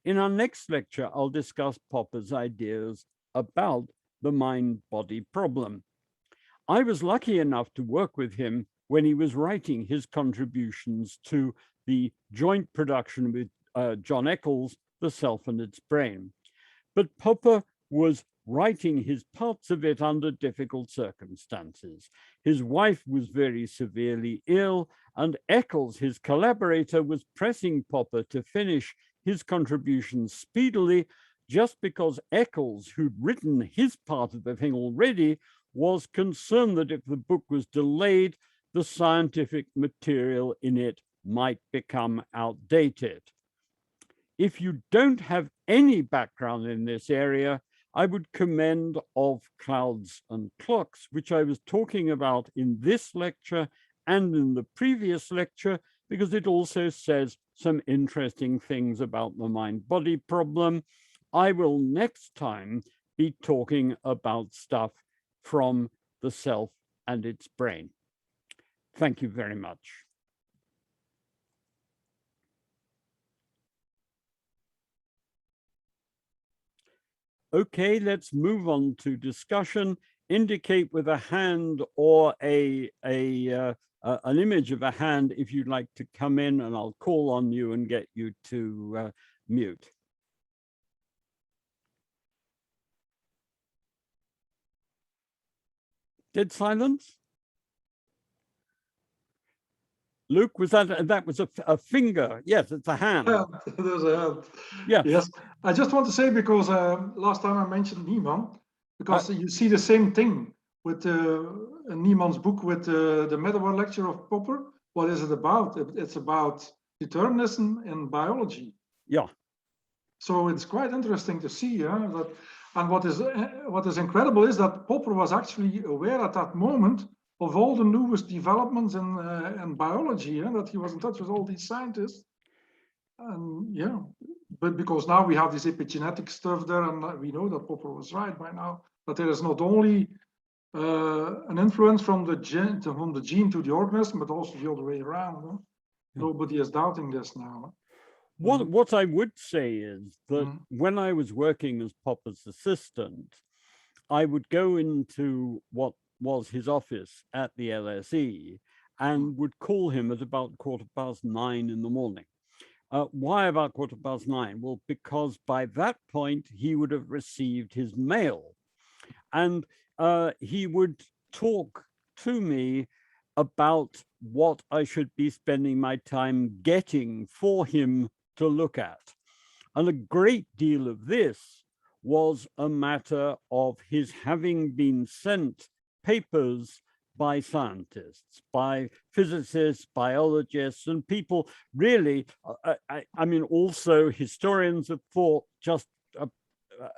In our next lecture, I'll discuss Popper's ideas about the mind-body problem. I was lucky enough to work with him when he was writing his contributions to the joint production with John Eccles, The Self and Its Brain. But Popper was writing his parts of it under difficult circumstances. His wife was very severely ill, and Eccles, his collaborator, was pressing Popper to finish his contributions speedily, just because Eccles, who'd written his part of the thing already, was concerned that if the book was delayed, the scientific material in it might become outdated. If you don't have any background in this area, I would commend Of Clouds and Clocks, which I was talking about in this lecture and in the previous lecture, because it also says some interesting things about the mind-body problem. I will next time be talking about stuff from the self and its brain. Thank you very much. Okay, let's move on to discussion. Indicate with a hand or an image of a hand if you'd like to come in, and I'll call on you and get you to mute. Dead silence? Luke, was that was a finger? Yes, it's a hand. There's a hand. Yes. Yes. I just want to say, because last time I mentioned Niemann, because you see the same thing with Niemann's book with the Metaphor lecture of Popper. What is it about? It's about determinism in biology. Yeah. So it's quite interesting to see that. And what is incredible is that Popper was actually aware at that moment of all the newest developments in biology, that he was in touch with all these scientists. And yeah, but because now we have this epigenetic stuff there, and we know that Popper was right by now, that there is not only an influence from the gene to the organism, but also the other way around. Yeah. Nobody is doubting this now. What I would say is that when I was working as Popper's assistant, I would go into what was his office at the LSE and would call him at about 9:15 in the morning. Why about 9:15? Well, because by that point he would have received his mail, and he would talk to me about what I should be spending my time getting for him to look at. And a great deal of this was a matter of his having been sent papers by scientists, by physicists, biologists, and people really, I mean, also historians of thought just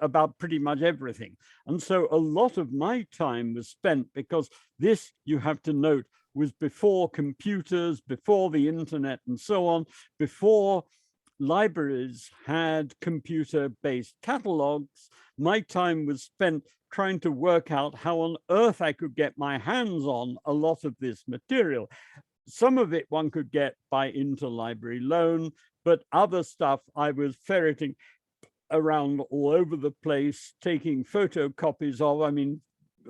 about pretty much everything. And so a lot of my time was spent, because this, you have to note, was before computers, before the internet and so on, before libraries had computer-based catalogs. My time was spent trying to work out how on earth I could get my hands on a lot of this material. Some of it one could get by interlibrary loan, but other stuff I was ferreting around all over the place, taking photocopies of. I mean,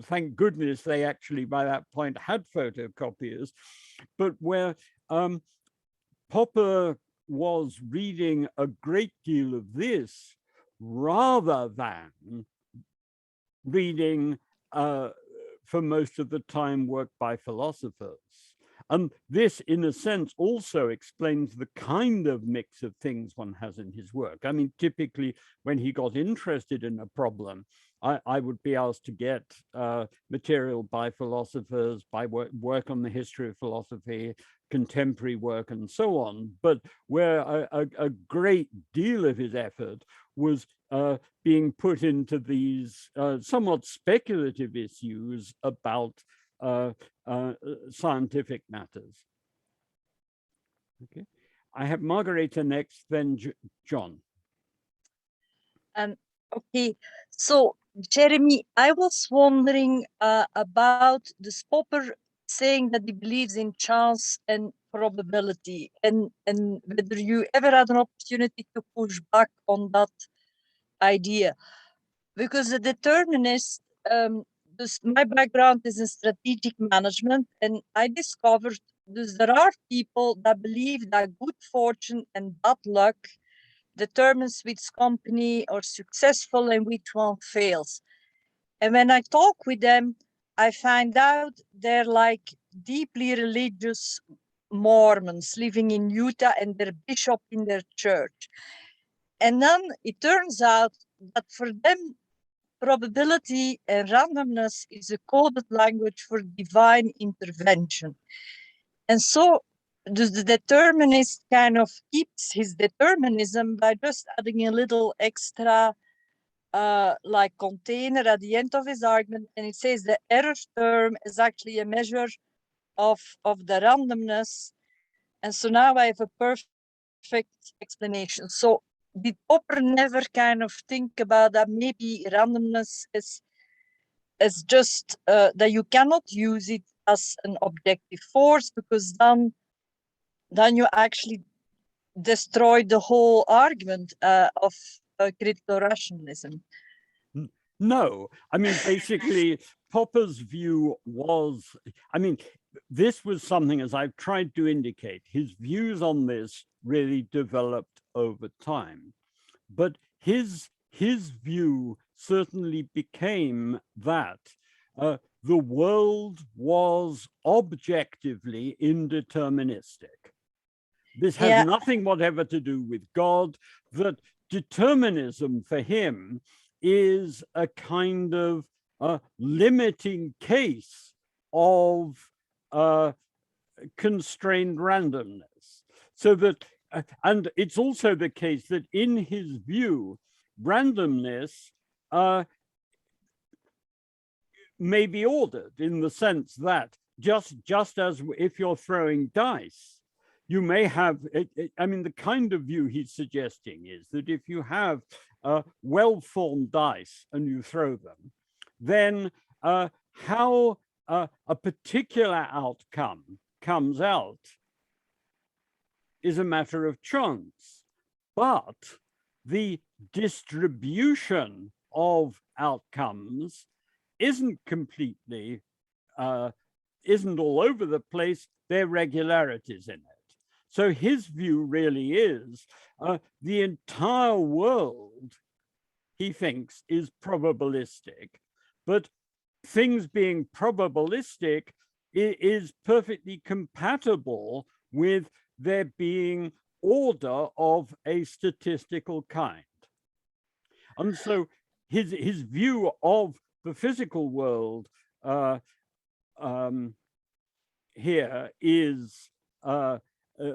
thank goodness they actually by that point had photocopiers. But where Popper was reading a great deal of this rather than reading for most of the time work by philosophers. And this, in a sense, also explains the kind of mix of things one has in his work. I mean, typically, when he got interested in a problem, I would be asked to get material by philosophers, by work on the history of philosophy, contemporary work, and so on. But where a great deal of his effort was being put into these somewhat speculative issues about scientific matters. Okay, I have Margareta next, then John. Okay, so Jeremy, I was wondering about this Popper saying that he believes in chance and probability, and whether you ever had an opportunity to push back on that idea. Because the determinist, my background is in strategic management, and I discovered there are people that believe that good fortune and bad luck determines which company are successful and which one fails. And when I talk with them, I find out they're like deeply religious Mormons living in Utah and their bishop in their church. And then it turns out that for them, probability and randomness is a coded language for divine intervention. And so the determinist kind of keeps his determinism by just adding a little extra like container at the end of his argument, and it says the error term is actually a measure of the randomness. And so now I have a perfect explanation. So did Popper never kind of think about that maybe randomness is just that you cannot use it as an objective force, because then you actually destroy the whole argument of critical rationalism? No, I mean, basically, Popper's view was, I mean, this was something, as I've tried to indicate, his views on this really developed over time. But his view certainly became that the world was objectively indeterministic. This has nothing whatever to do with God, that determinism for him is a kind of limiting case of constrained randomness. So that, and it's also the case that in his view, randomness may be ordered in the sense that just as if you're throwing dice, you may have, I mean, the kind of view he's suggesting is that if you have well-formed dice and you throw them, then how a particular outcome comes out is a matter of chance. But the distribution of outcomes isn't completely, isn't all over the place, there are regularities in it. So his view really is the entire world, he thinks, is probabilistic, but things being probabilistic is perfectly compatible with there being order of a statistical kind. And so his view of the physical world here is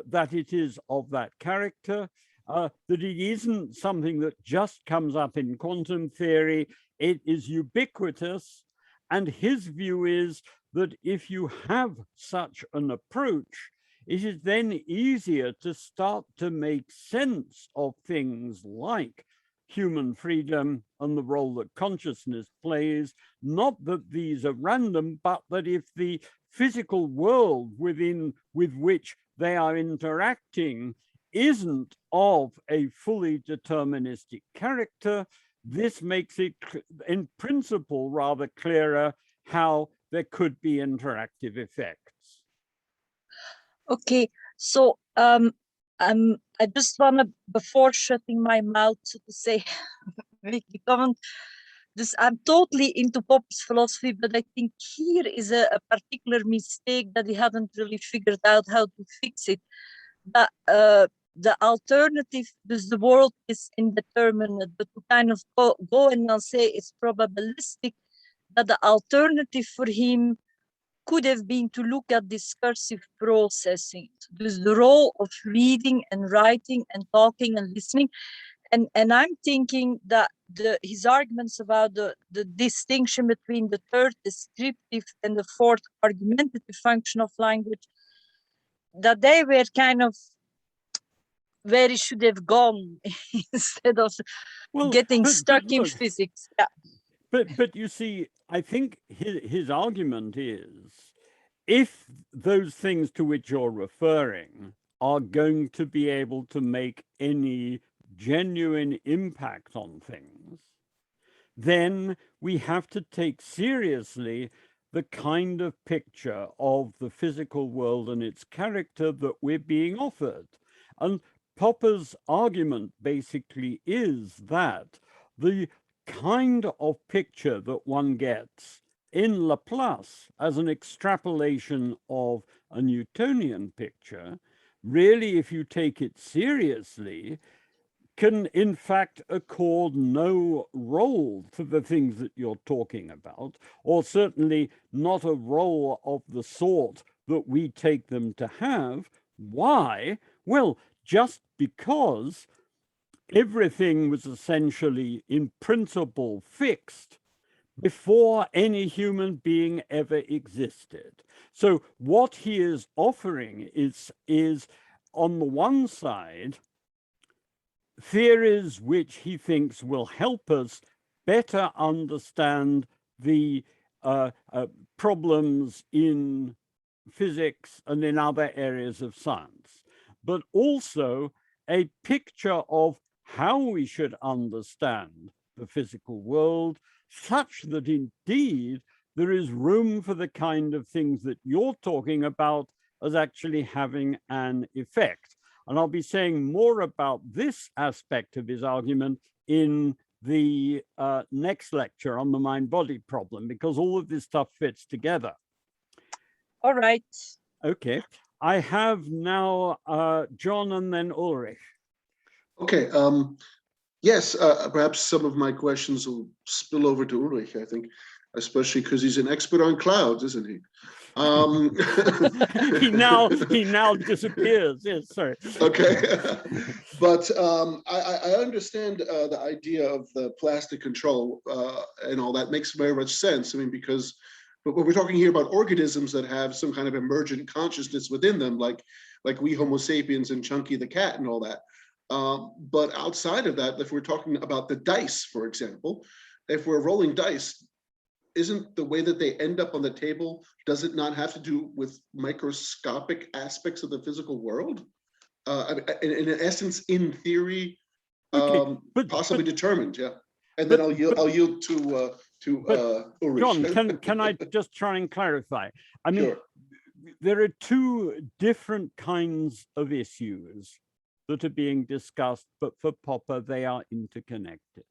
that it is of that character, that it isn't something that just comes up in quantum theory, it is ubiquitous. And his view is that if you have such an approach, it is then easier to start to make sense of things like human freedom and the role that consciousness plays, not that these are random, but that if the physical world with which they are interacting isn't of a fully deterministic character, this makes it in principle rather clearer how there could be interactive effects. Okay, so I just want to, before shutting my mouth, so to say, make a comment. This, I'm totally into Popper's philosophy, but I think here is a particular mistake that he hadn't really figured out how to fix it. That the alternative, dus the world is indeterminate, but to kind of go and then say it's probabilistic, that the alternative for him could have been to look at discursive processing, dus the role of reading and writing and talking and listening. And I'm thinking that his arguments about the distinction between the third descriptive and the fourth argumentative function of language, that they were kind of where it should have gone instead of getting stuck in physics. Yeah. But you see, I think his argument is, if those things to which you're referring are going to be able to make any genuine impact on things, then we have to take seriously the kind of picture of the physical world and its character that we're being offered. And Popper's argument basically is that the kind of picture that one gets in Laplace as an extrapolation of a Newtonian picture, really, if you take it seriously, can in fact accord no role to the things that you're talking about, or certainly not a role of the sort that we take them to have. Why? Well, just because everything was essentially in principle fixed before any human being ever existed. So what he is offering is on the one side, theories which he thinks will help us better understand the problems in physics and in other areas of science, but also a picture of how we should understand the physical world, such that indeed there is room for the kind of things that you're talking about as actually having an effect. And I'll be saying more about this aspect of his argument in the next lecture on the mind-body problem, because all of this stuff fits together. All right. Okay. I have now John and then Ulrich. Okay. Yes, perhaps some of my questions will spill over to Ulrich, I think, especially because he's an expert on clouds, isn't he? He now disappears. Yes, sorry. Okay, but I understand the idea of the plastic control and all that makes very much sense. I mean, because but we're talking here about organisms that have some kind of emergent consciousness within them, like we Homo sapiens and Chunky the cat and all that. But outside of that, if we're talking about the dice, for example, if we're rolling dice, isn't the way that they end up on the table, does it not have to do with microscopic aspects of the physical world? In essence, in theory, but possibly determined, yeah. And then I'll yield to Ulrich. John, can I just try and clarify? I mean, sure. There are two different kinds of issues that are being discussed, but for Popper, they are interconnected.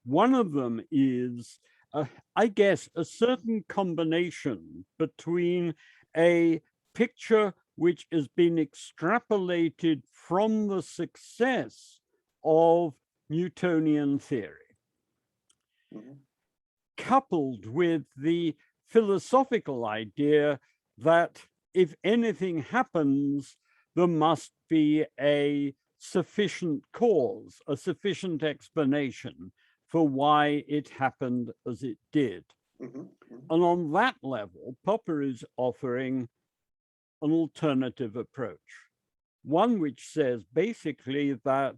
One of them is, I guess, a certain combination between a picture which has been extrapolated from the success of Newtonian theory, coupled with the philosophical idea that if anything happens, there must be a sufficient cause, a sufficient explanation for why it happened as it did. And on that level, Popper is offering an alternative approach, one which says basically that,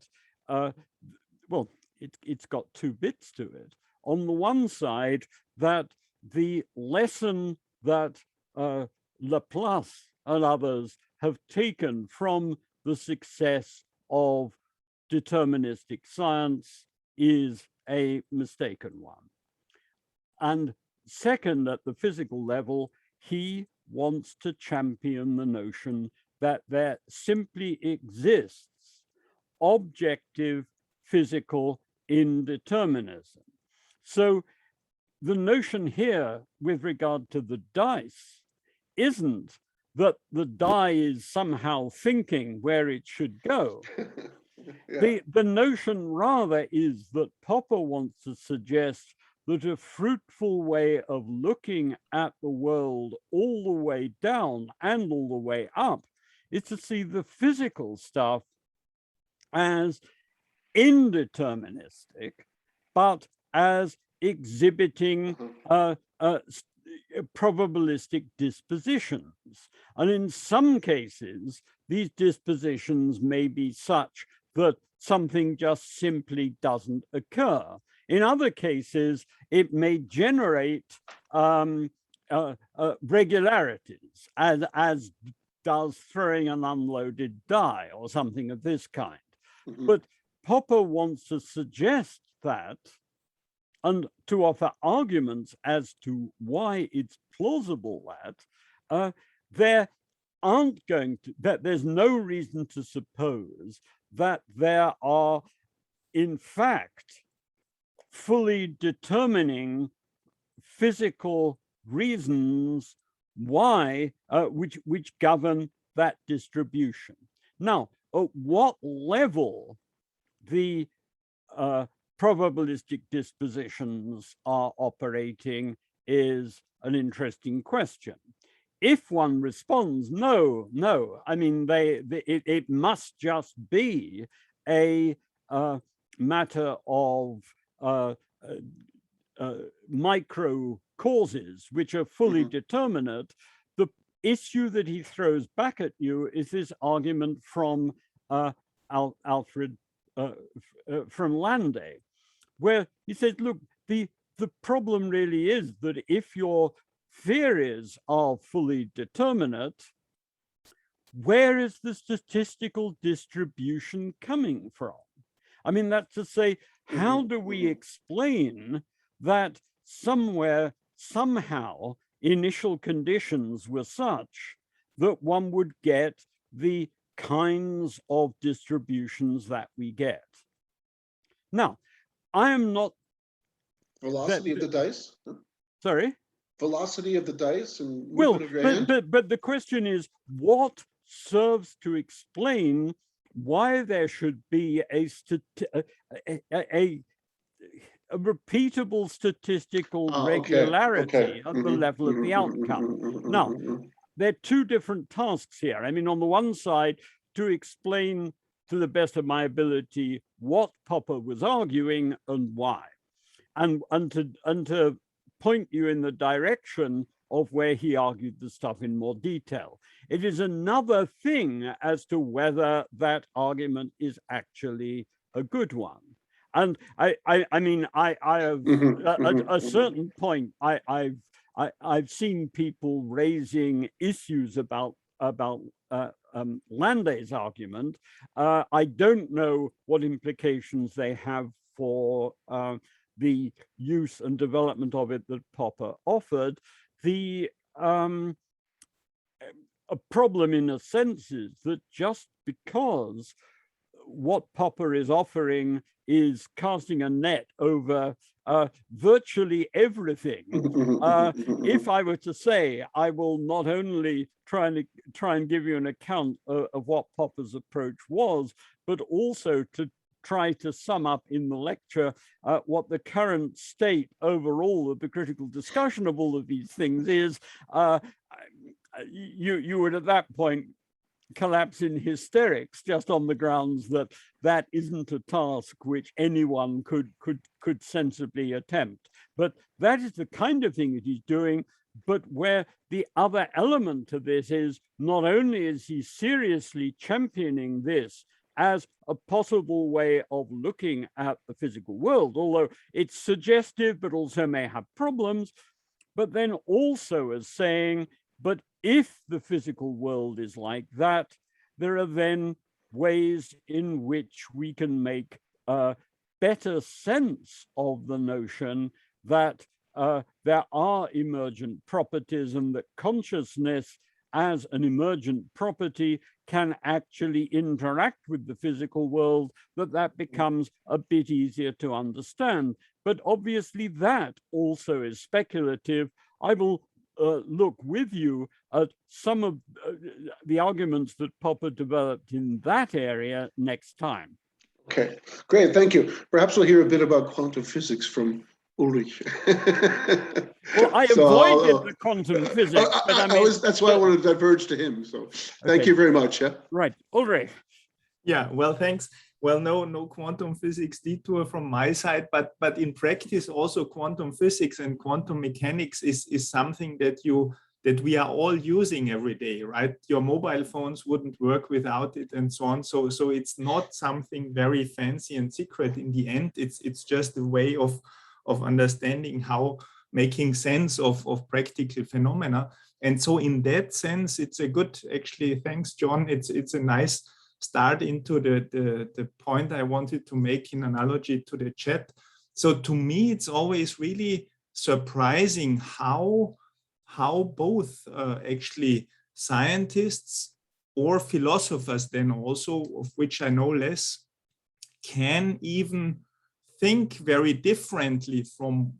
well, it's got two bits to it. On the one side, that the lesson that Laplace and others have taken from the success of deterministic science is a mistaken one. And second, at the physical level, he wants to champion the notion that there simply exists objective physical indeterminism. So the notion here with regard to the dice isn't that the die is somehow thinking where it should go. Yeah. The notion rather is that Popper wants to suggest that a fruitful way of looking at the world all the way down and all the way up is to see the physical stuff as indeterministic, but as exhibiting probabilistic dispositions. And in some cases, these dispositions may be such that something just simply doesn't occur. In other cases, it may generate regularities, as does throwing an unloaded die or something of this kind. But Popper wants to suggest that, and to offer arguments as to why it's plausible that there's no reason to suppose that there are, in fact, fully determining physical reasons why, which govern that distribution. Now, at what level the probabilistic dispositions are operating is an interesting question. If one responds, no, I mean, it must just be a matter of micro causes which are fully determinate, the issue that he throws back at you is this argument from Alfred from Landay, where he says, look, the problem really is that if your theories are fully determinate, where is the statistical distribution coming from? I mean, that's to say, how do we explain that somewhere, somehow, initial conditions were such that one would get the kinds of distributions that we get? Now, I am not... Velocity of the dice? Sorry? Velocity of the dice and well, movement of your hand? but the question is, what serves to explain why there should be a repeatable statistical regularity at the level of the outcome. Now, there are two different tasks here. I mean, on the one side, to explain to the best of my ability what Popper was arguing and why, and to point you in the direction of where he argued the stuff in more detail. It is another thing as to whether that argument is actually a good one. And I mean, I have at a certain point, I've seen people raising issues about Landay's argument. I don't know what implications they have for the use and development of it that Popper offered. The a problem in a sense is that just because what Popper is offering is casting a net over virtually everything. If I were to say, I will not only try and give you an account of what Popper's approach was, but also to try to sum up in the lecture what the current state overall of the critical discussion of all of these things is, you would at that point collapse in hysterics just on the grounds that that isn't a task which anyone could sensibly attempt. But that is the kind of thing that he's doing, but where the other element to this is not only is he seriously championing this as a possible way of looking at the physical world, although it's suggestive but also may have problems, but then also as saying, but if the physical world is like that, there are then ways in which we can make better sense of the notion that there are emergent properties and that consciousness as an emergent property can actually interact with the physical world, that becomes a bit easier to understand. But obviously that also is speculative. I will look with you at some of the arguments that Popper developed in that area next time. Okay, great, thank you. Perhaps we'll hear a bit about quantum physics from Ulrich. Well, I avoided the quantum physics, but I mean, that's why I wanted to diverge to him. So thank you very much. Yeah. Right, Ulrich. Yeah, well, thanks. Well, no quantum physics detour from my side, but in practice also quantum physics and quantum mechanics is something that we are all using every day, right? Your mobile phones wouldn't work without it and so on. So it's not something very fancy and secret in the end. It's just a way of understanding how making sense of practical phenomena. And so in that sense, it's a good, actually, thanks, John. It's a nice start into the point I wanted to make in analogy to the chat. So to me, it's always really surprising how both actually scientists or philosophers then also, of which I know less, can even think very differently from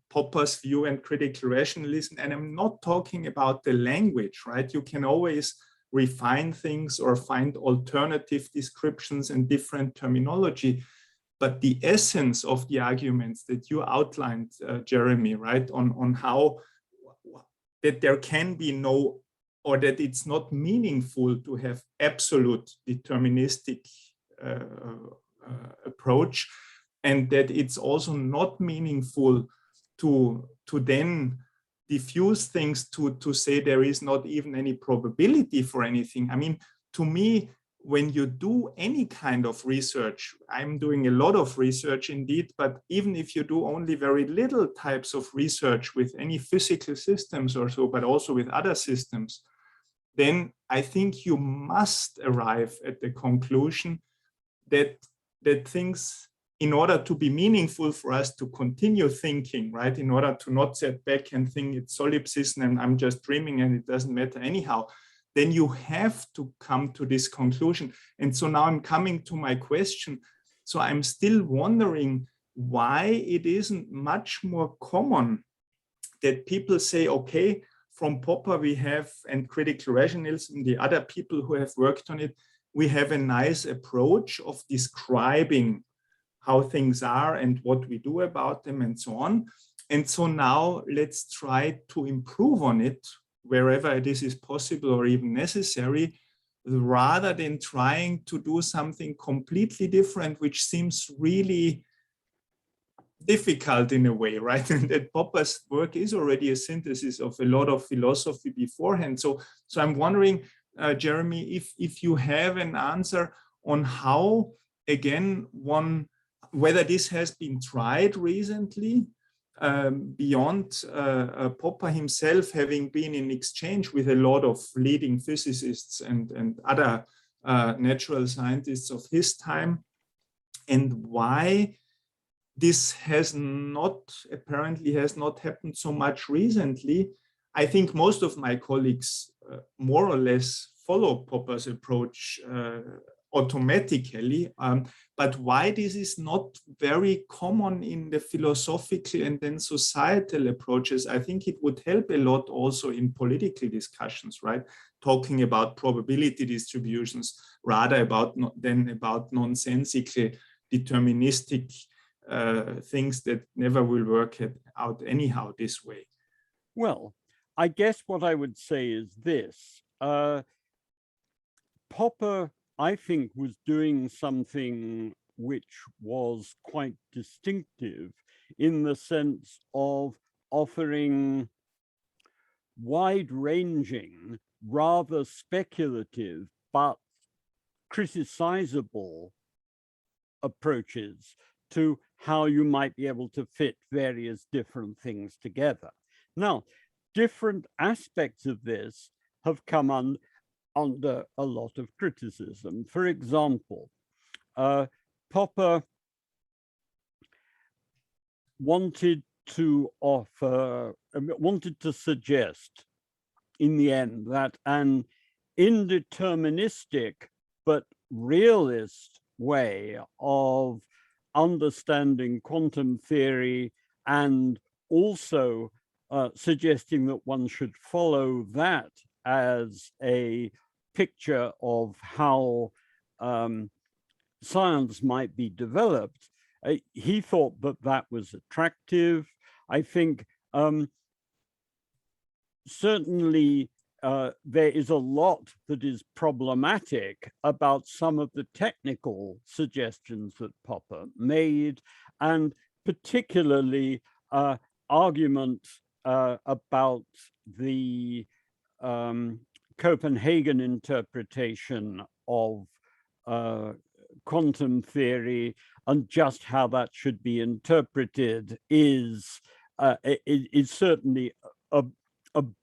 Popper's view and critical rationalism. And I'm not talking about the language, right? You can always refine things or find alternative descriptions and different terminology. But the essence of the arguments that you outlined, Jeremy, right, on how that there can be no, or that it's not meaningful to have absolute deterministic approach, and that it's also not meaningful to then diffuse things to say there is not even any probability for anything. I mean, to me, when you do any kind of research, I'm doing a lot of research indeed, but even if you do only very little types of research with any physical systems or so, but also with other systems, then I think you must arrive at the conclusion that things, in order to be meaningful for us to continue thinking, right, in order to not sit back and think it's solipsism and I'm just dreaming and it doesn't matter anyhow, then you have to come to this conclusion. And so now I'm coming to my question. So I'm still wondering why it isn't much more common that people say, okay, from Popper we have, and critical rationalism, the other people who have worked on it, we have a nice approach of describing how things are and what we do about them and so on. And so now let's try to improve on it wherever this is possible or even necessary, rather than trying to do something completely different, which seems really difficult in a way, right? And that Popper's work is already a synthesis of a lot of philosophy beforehand. So I'm wondering, Jeremy, if you have an answer on how, again, whether this has been tried recently, beyond Popper himself having been in exchange with a lot of leading physicists and other natural scientists of his time, and why this apparently has not happened so much recently. I think most of my colleagues more or less follow Popper's approach automatically, but why this is not very common in the philosophical and then societal approaches, I think it would help a lot also in political discussions, right? Talking about probability distributions rather than about nonsensical deterministic things that never will work out anyhow this way. Well, I guess what I would say is this. Popper, I think, was doing something which was quite distinctive in the sense of offering wide-ranging, rather speculative, but criticizable approaches to how you might be able to fit various different things together. Now, different aspects of this have come under a lot of criticism. For example, Popper wanted to suggest in the end that an indeterministic but realist way of understanding quantum theory and also suggesting that one should follow that as a picture of how science might be developed. He thought that that was attractive. I think certainly there is a lot that is problematic about some of the technical suggestions that Popper made, and particularly argument about the Copenhagen interpretation of quantum theory and just how that should be interpreted is certainly a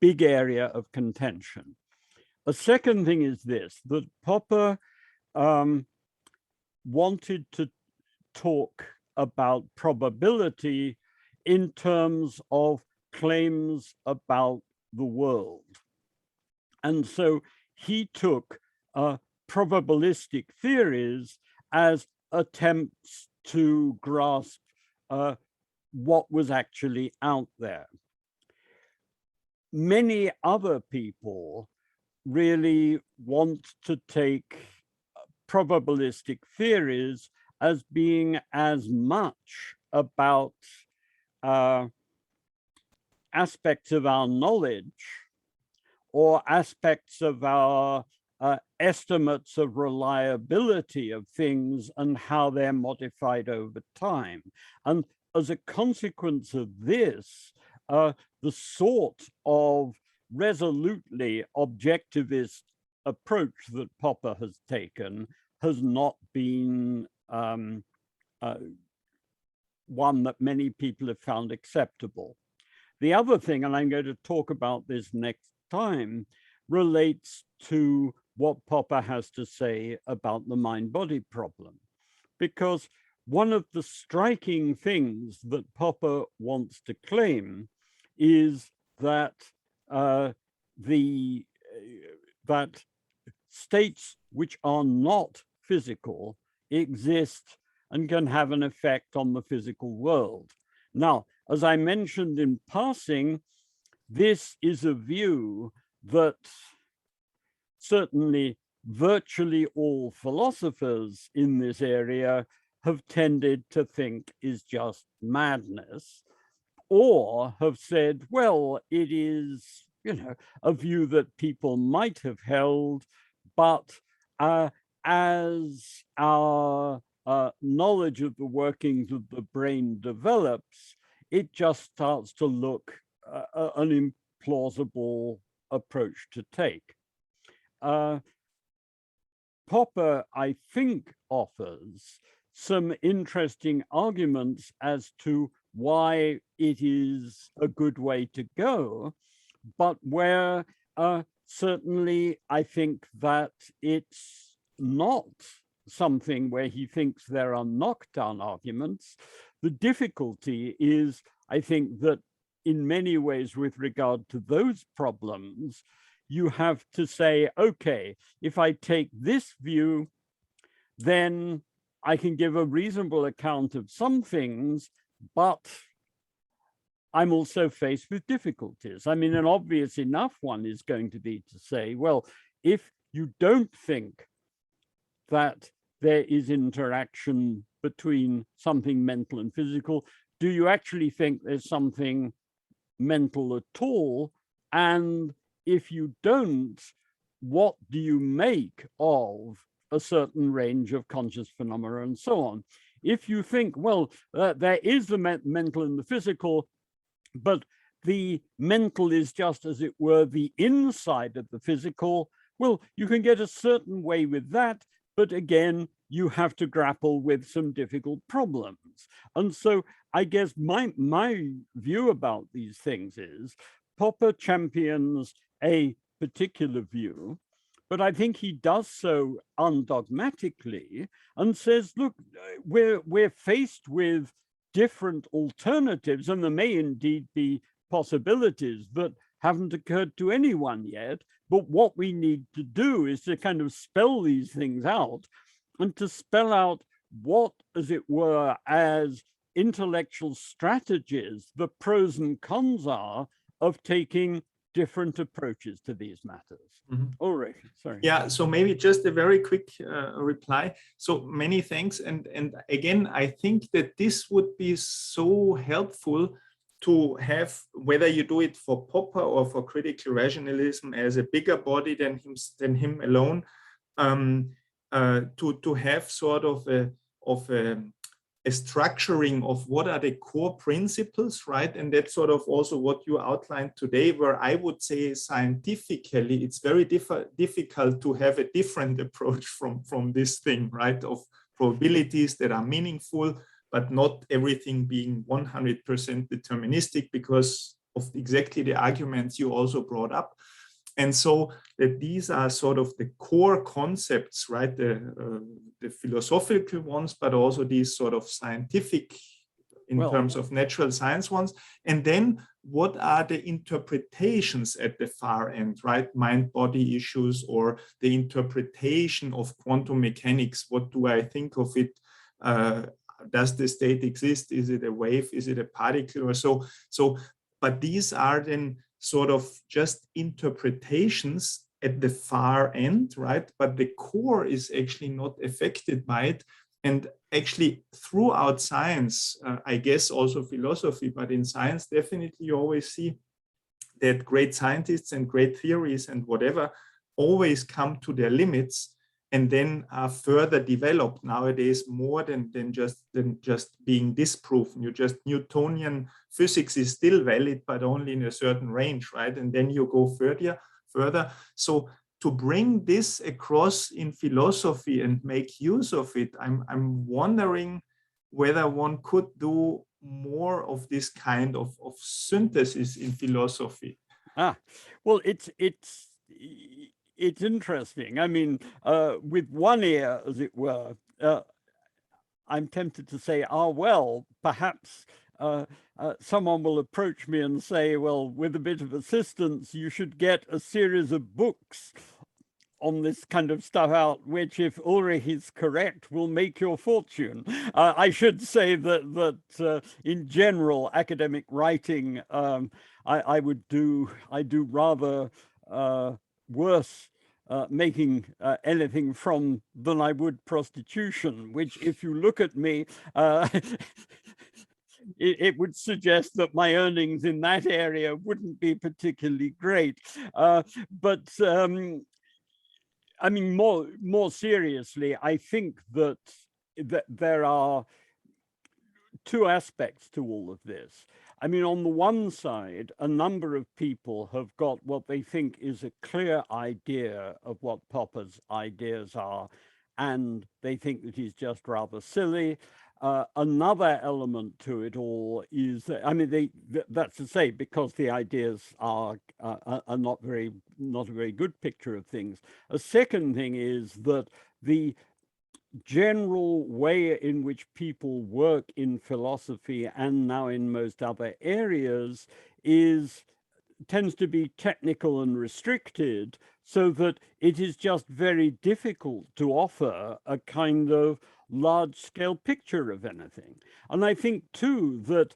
big area of contention. A second thing is this, that Popper wanted to talk about probability in terms of claims about the world. And so he took probabilistic theories as attempts to grasp what was actually out there. Many other people really want to take probabilistic theories as being as much about aspects of our knowledge or aspects of our estimates of reliability of things and how they're modified over time. And as a consequence of this, the sort of resolutely objectivist approach that Popper has taken has not been one that many people have found acceptable. The other thing, and I'm going to talk about this next time, relates to what Popper has to say about the mind-body problem. Because one of the striking things that Popper wants to claim is that that states which are not physical exist and can have an effect on the physical world. Now, as I mentioned in passing, this is a view that certainly virtually all philosophers in this area have tended to think is just madness, or have said, well, it is, a view that people might have held, but as our knowledge of the workings of the brain develops, it just starts to look an implausible approach to take. Popper, I think, offers some interesting arguments as to why it is a good way to go, but where certainly I think that it's not something where he thinks there are knockdown arguments. The difficulty is, I think, that in many ways with regard to those problems, you have to say, okay, if I take this view, then I can give a reasonable account of some things, but I'm also faced with difficulties. I mean, an obvious enough one is going to be to say, well, if you don't think that there is interaction between something mental and physical, do you actually think there's something mental at all? And if you don't, what do you make of a certain range of conscious phenomena and so on? If you think, well, there is the mental and the physical, but the mental is just, as it were, the inside of the physical, well, you can get a certain way with that, but again, you have to grapple with some difficult problems. And so I guess my view about these things is Popper champions a particular view, but I think he does so undogmatically and says, look, we're faced with different alternatives, and there may indeed be possibilities that haven't occurred to anyone yet. But what we need to do is to kind of spell these things out and to spell out what, as it were, as intellectual strategies the pros and cons are of taking different approaches to these matters. Ulrich, sorry. Yeah, so maybe just a very quick reply. So many thanks. And again, I think that this would be so helpful to have, whether you do it for Popper or for critical rationalism as a bigger body than him alone, to have sort of a structuring of what are the core principles, right? And that's sort of also what you outlined today, where I would say scientifically, it's very difficult to have a different approach from this thing, right? Of probabilities that are meaningful, but not everything being 100% deterministic because of exactly the arguments you also brought up. And so that these are sort of the core concepts, right? The philosophical ones, but also these sort of scientific in terms of natural science ones. And then what are the interpretations at the far end, right? Mind-body issues or the interpretation of quantum mechanics. What do I think of it? Does the state exist? Is it a wave? Is it a particle or so? But these are then sort of just interpretations at the far end, right? But the core is actually not affected by it. And actually throughout science, I guess also philosophy, but in science, definitely you always see that great scientists and great theories and whatever always come to their limits and then are further developed nowadays more than just being disproven. You just Newtonian physics is still valid, but only in a certain range, right? And then you go further. So to bring this across in philosophy and make use of it, I'm wondering whether one could do more of this kind of synthesis in philosophy. Well, it's interesting. I mean, with one ear, as it were, I'm tempted to say, well, perhaps someone will approach me and say, well, with a bit of assistance, you should get a series of books on this kind of stuff out, which, if Ulrich is correct, will make your fortune. I should say that in general, academic writing, I do rather worse making anything from than I would prostitution, which, if you look at me, it would suggest that my earnings in that area wouldn't be particularly great. But I mean, more seriously, I think that there are two aspects to all of this. I mean, on the one side, a number of people have got what they think is a clear idea of what Popper's ideas are, and they think that he's just rather silly. Another element to it all is that, I mean, that's to say, because the ideas are not a very good picture of things. A second thing is that the general way in which people work in philosophy and now in most other areas tends to be technical and restricted, so that it is just very difficult to offer a kind of large-scale picture of anything. And I think too that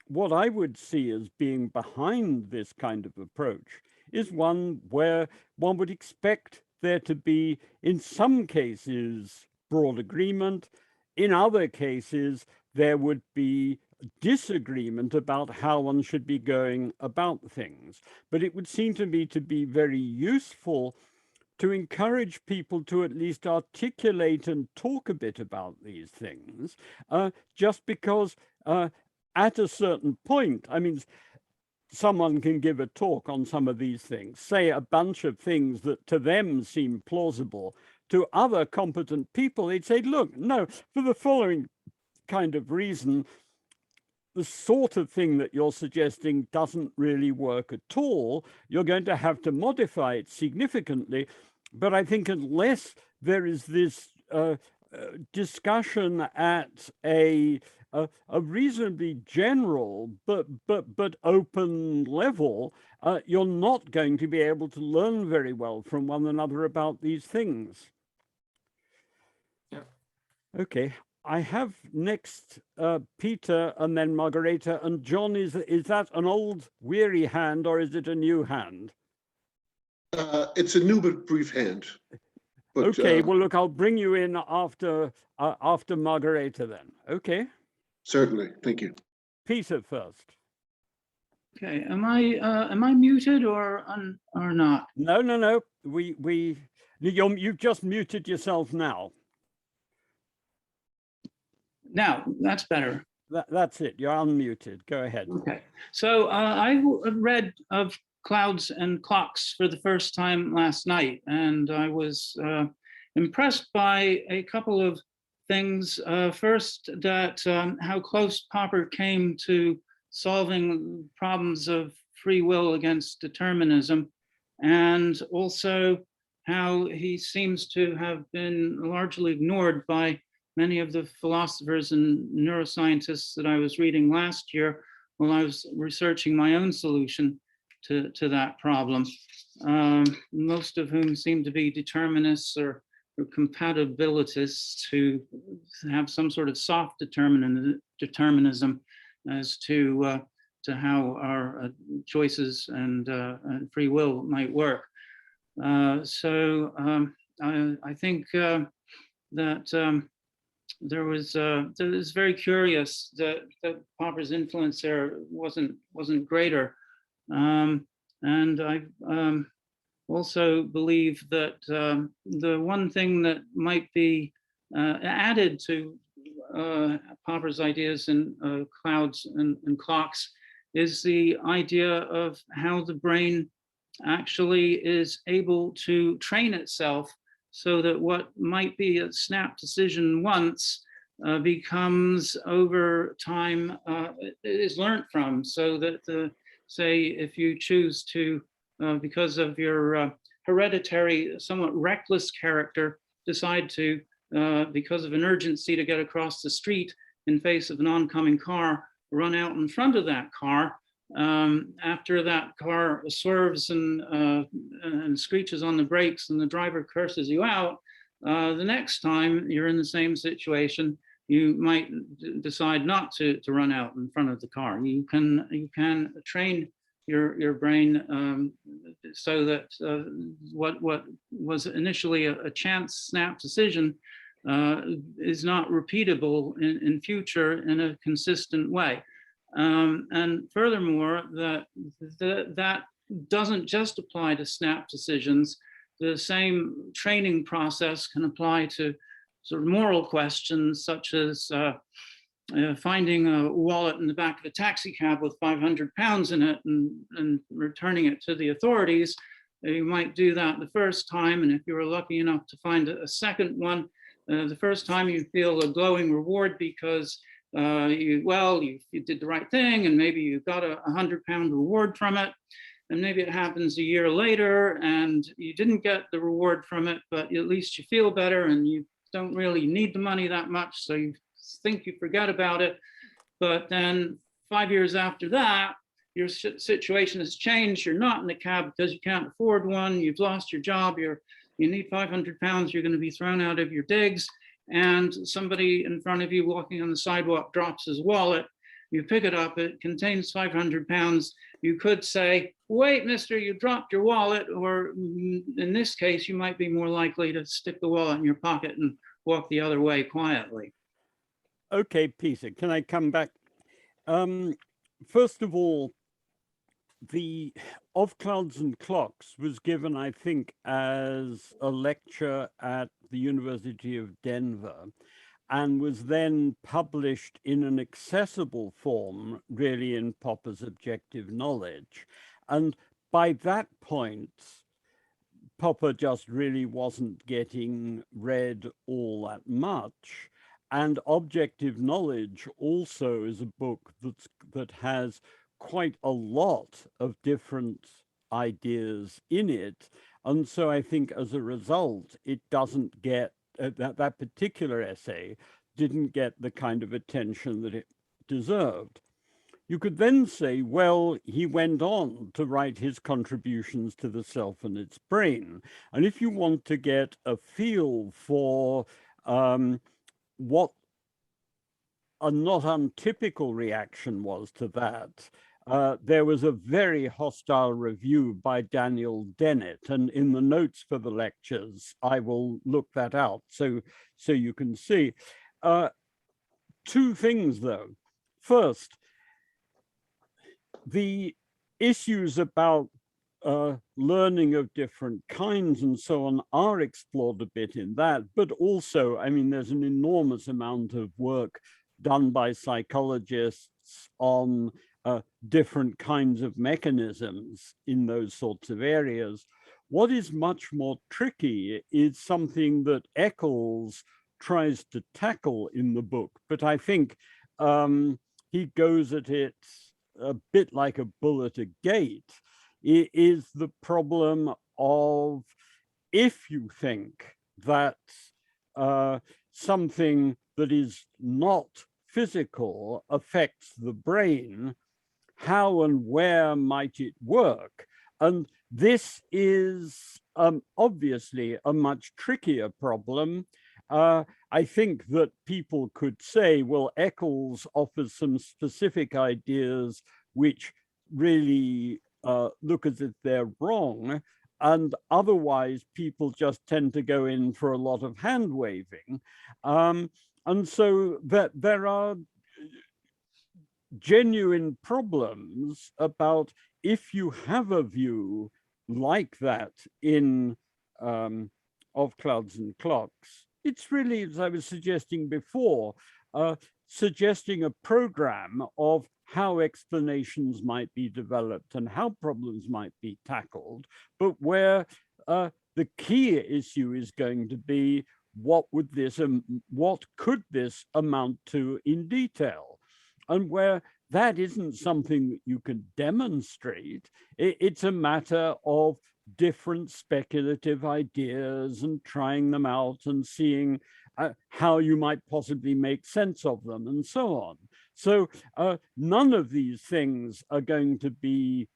what I would see as being behind this kind of approach is one where one would expect there to be, in some cases, broad agreement. In other cases, there would be disagreement about how one should be going about things. But it would seem to me to be very useful to encourage people to at least articulate and talk a bit about these things, just because at a certain point, I mean, someone can give a talk on some of these things, say a bunch of things that to them seem plausible. To other competent people, they'd say, look, no, for the following kind of reason, the sort of thing that you're suggesting doesn't really work at all. You're going to have to modify it significantly. But I think unless there is this discussion at a reasonably general but open level, you're not going to be able to learn very well from one another about these things. Yeah. Okay. I have next Peter and then Margareta and John. Is that an old weary hand or is it a new hand? It's a new but brief hand. But, okay, well, look, I'll bring you in after Margareta then. Okay. Certainly, thank you. Peter first. Okay, am I muted or not? No. You've just muted yourself now. Now, that's better. That's it. You're unmuted. Go ahead. Okay, so I read of clouds and clocks for the first time last night, and I was impressed by a couple of things. First, that how close Popper came to solving problems of free will against determinism, and also how he seems to have been largely ignored by many of the philosophers and neuroscientists that I was reading last year while I was researching my own solution to that problem, most of whom seem to be determinists or compatibilists who have some sort of soft determinism as to how our choices and free will might work. So I think that there was very curious that Popper's influence there wasn't greater, and I also believe that the one thing that might be added to Popper's ideas in clouds and clocks is the idea of how the brain actually is able to train itself so that what might be a snap decision once becomes over time is learned from, so that say if you choose to because of your hereditary somewhat reckless character decide to because of an urgency to get across the street in face of an oncoming car, run out in front of that car. After that car swerves and screeches on the brakes and the driver curses you out, the next time you're in the same situation, you might decide not to run out in front of the car. You can train your brain so that what was initially a chance snap decision is not repeatable in future in a consistent way. And furthermore, that doesn't just apply to snap decisions. The same training process can apply to sort of moral questions, such as finding a wallet in the back of a taxi cab with 500 pounds in it and returning it to the authorities. You might do that the first time, and if you were lucky enough to find a second one, the first time you feel a glowing reward because you did the right thing and maybe you got a 100-pound reward from it. And maybe it happens a year later and you didn't get the reward from it, but at least you feel better and you don't really need the money that much, so you think you forget about it. But then 5 years after that, your situation has changed. You're not in the cab because you can't afford one. You've lost your job. You need 500 pounds. You're going to be thrown out of your digs. And somebody in front of you walking on the sidewalk drops his wallet. You pick it up. It contains 500 pounds. You could say, wait, mister, you dropped your wallet. Or in this case, you might be more likely to stick the wallet in your pocket and walk the other way quietly. Okay, Peter, can I come back? First of all, the Of Clouds and Clocks was given, I think, as a lecture at the University of Denver and was then published in an accessible form, really in Popper's Objective Knowledge. And by that point, Popper just really wasn't getting read all that much. And Objective Knowledge also is a book that has quite a lot of different ideas in it. And so I think as a result, it doesn't get, that particular essay didn't get the kind of attention that it deserved. You could then say, well, he went on to write his contributions to the self and its brain. And if you want to get a feel for what a not untypical reaction was to that. There was a very hostile review by Daniel Dennett, and in the notes for the lectures, I will look that out so you can see. Two things, though. First, the issues about learning of different kinds and so on are explored a bit in that, but also, I mean, there's an enormous amount of work done by psychologists on different kinds of mechanisms in those sorts of areas. What is much more tricky is something that Eccles tries to tackle in the book, but I think he goes at it a bit like a bull at a gate. It is the problem of, if you think that something that is not physical affects the brain, how and where might it work? And this is obviously a much trickier problem. I think that people could say, well, Eccles offers some specific ideas which really look as if they're wrong, and otherwise people just tend to go in for a lot of hand waving. And so that there are genuine problems about, if you have a view like that in Of Clouds and Clocks, it's really, as I was suggesting before, suggesting a program of how explanations might be developed and how problems might be tackled, but where the key issue is going to be, what could this amount to in detail? And where that isn't something that you can demonstrate, it's a matter of different speculative ideas and trying them out and seeing how you might possibly make sense of them and so on. So none of these things are going to be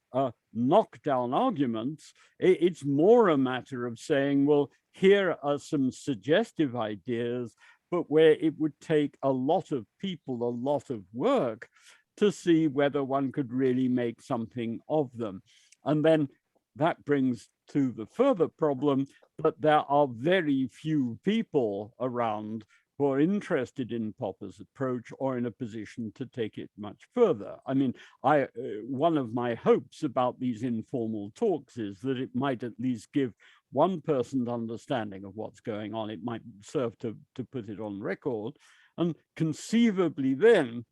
knockdown arguments. It's more a matter of saying, well, here are some suggestive ideas, but where it would take a lot of people, a lot of work to see whether one could really make something of them. And then that brings to the further problem that there are very few people around who are interested in Popper's approach or in a position to take it much further. I mean, one of my hopes about these informal talks is that it might at least give one person's understanding of what's going on. It might serve to put it on record. And conceivably then,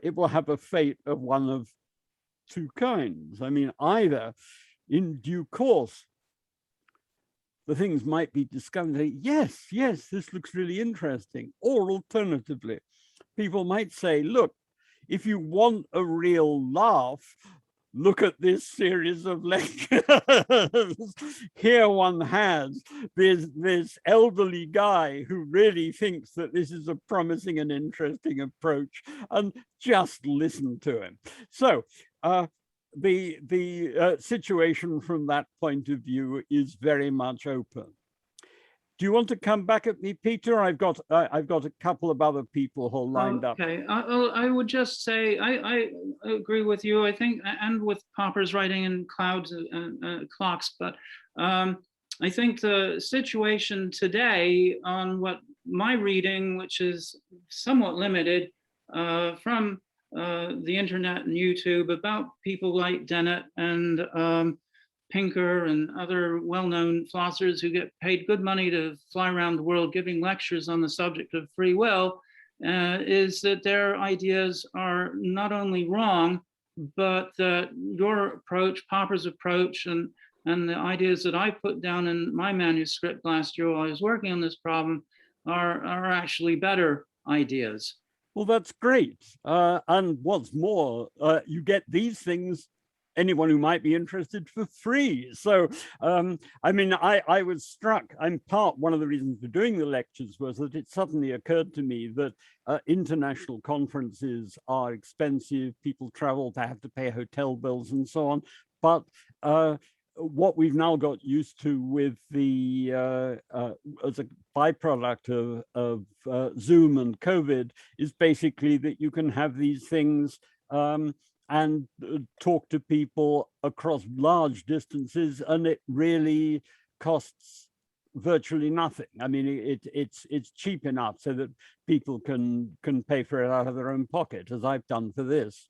it will have a fate of one of two kinds. I mean, either in due course, the things might be discovered, yes, this looks really interesting. Or alternatively, people might say, look, if you want a real laugh, look at this series of lectures. Here one has this elderly guy who really thinks that this is a promising and interesting approach, and just listen to him. So the situation from that point of view is very much open. Do you want to come back at me, Peter? I've got a couple of other people who are lined up. Okay, I would just say I agree with you, I think, and with Popper's writing in Clouds and Clocks, but I think the situation today on what my reading, which is somewhat limited from the internet and YouTube, about people like Dennett and Pinker and other well-known philosophers who get paid good money to fly around the world giving lectures on the subject of free will, is that their ideas are not only wrong, but that your approach, Popper's approach, and the ideas that I put down in my manuscript last year while I was working on this problem are actually better ideas. Well, that's great. And what's more, you get these things, anyone who might be interested, for free. So, I mean, I was struck. One of the reasons for doing the lectures was that it suddenly occurred to me that international conferences are expensive. People travel, they have to pay hotel bills and so on. But what we've now got used to with the as a byproduct of Zoom and COVID is basically that you can have these things and talk to people across large distances, and it really costs virtually nothing. I mean, it's cheap enough so that people can pay for it out of their own pocket, as I've done for this.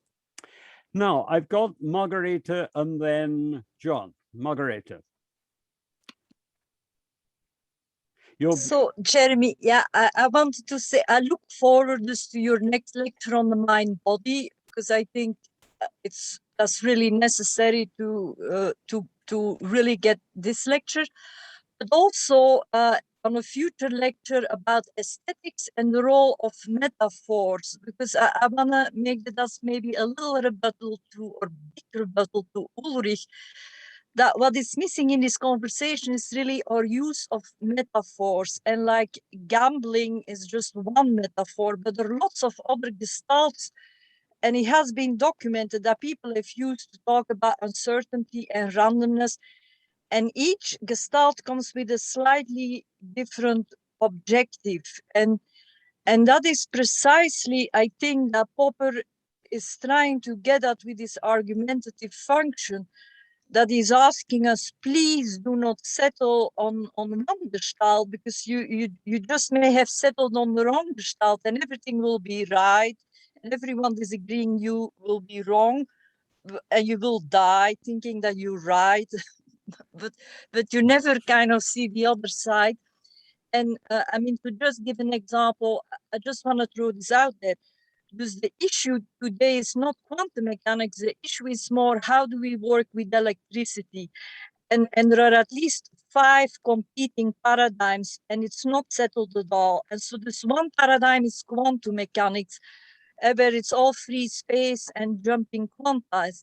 Now, I've got Margareta and then John. Margareta. So, Jeremy, yeah, I wanted to say, I look forward to your next lecture on the mind body, because I think that's really necessary to really get this lecture, but also on a future lecture about aesthetics and the role of metaphors, because I want to make that maybe a little rebuttal to, or big rebuttal to Ulrich, that what is missing in this conversation is really our use of metaphors. And like gambling is just one metaphor, but there are lots of other gestalts. And it has been documented that people have used to talk about uncertainty and randomness. And each gestalt comes with a slightly different objective. And that is precisely, I think, that Popper is trying to get at with this argumentative function, that is asking us, please do not settle on one gestalt, because you just may have settled on the wrong gestalt and everything will be right. And everyone disagreeing you will be wrong, and you will die thinking that you're right, but you never kind of see the other side. And I mean, to just give an example, I just want to throw this out there, because the issue today is not quantum mechanics. The issue is more, how do we work with electricity? And there are at least 5 competing paradigms, and it's not settled at all. And so this one paradigm is quantum mechanics, where it's all free space and jumping quantize.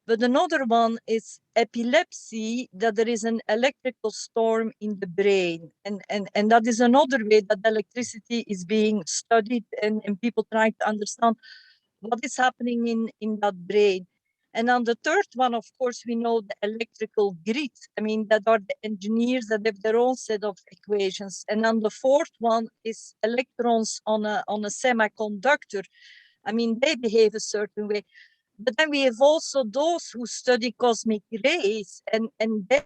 But another one is epilepsy, that there is an electrical storm in the brain. And that is another way that electricity is being studied, and people try to understand what is happening in that brain. And on the third one, of course, we know the electrical grid. I mean, that are the engineers that have their own set of equations. And on the fourth one is electrons on a semiconductor. I mean, they behave a certain way. But then we have also those who study cosmic rays, and their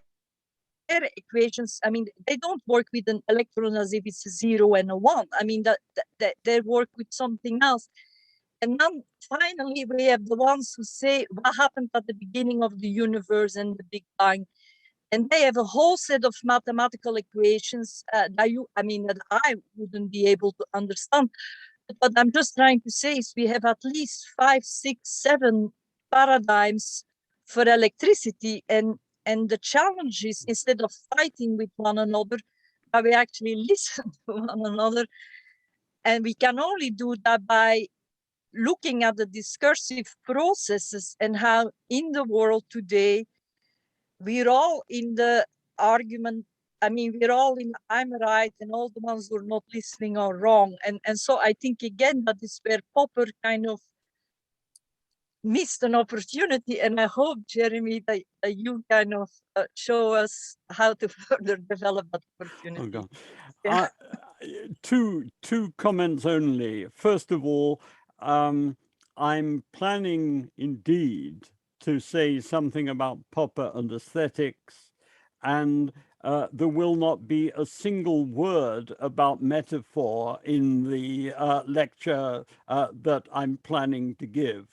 equations, I mean, they don't work with an electron as if it's a 0 and a 1. I mean, that they work with something else. And then finally, we have the ones who say what happened at the beginning of the universe and the Big Bang. And they have a whole set of mathematical equations that I wouldn't be able to understand. But I'm just trying to say is we have at least 5, 6, 7 paradigms for electricity, and the challenge is, instead of fighting with one another, that we actually listen to one another. And we can only do that by looking at the discursive processes and how in the world today we're all in the argument. I mean, we're all in I'm right, and all the ones who are not listening are wrong. And so I think, again, that is where Popper kind of missed an opportunity. And I hope, Jeremy, that you kind of show us how to further develop that opportunity. Oh, Yeah. Two comments only. First of all, I'm planning indeed to say something about Popper and aesthetics, and there will not be a single word about metaphor in the lecture that I'm planning to give.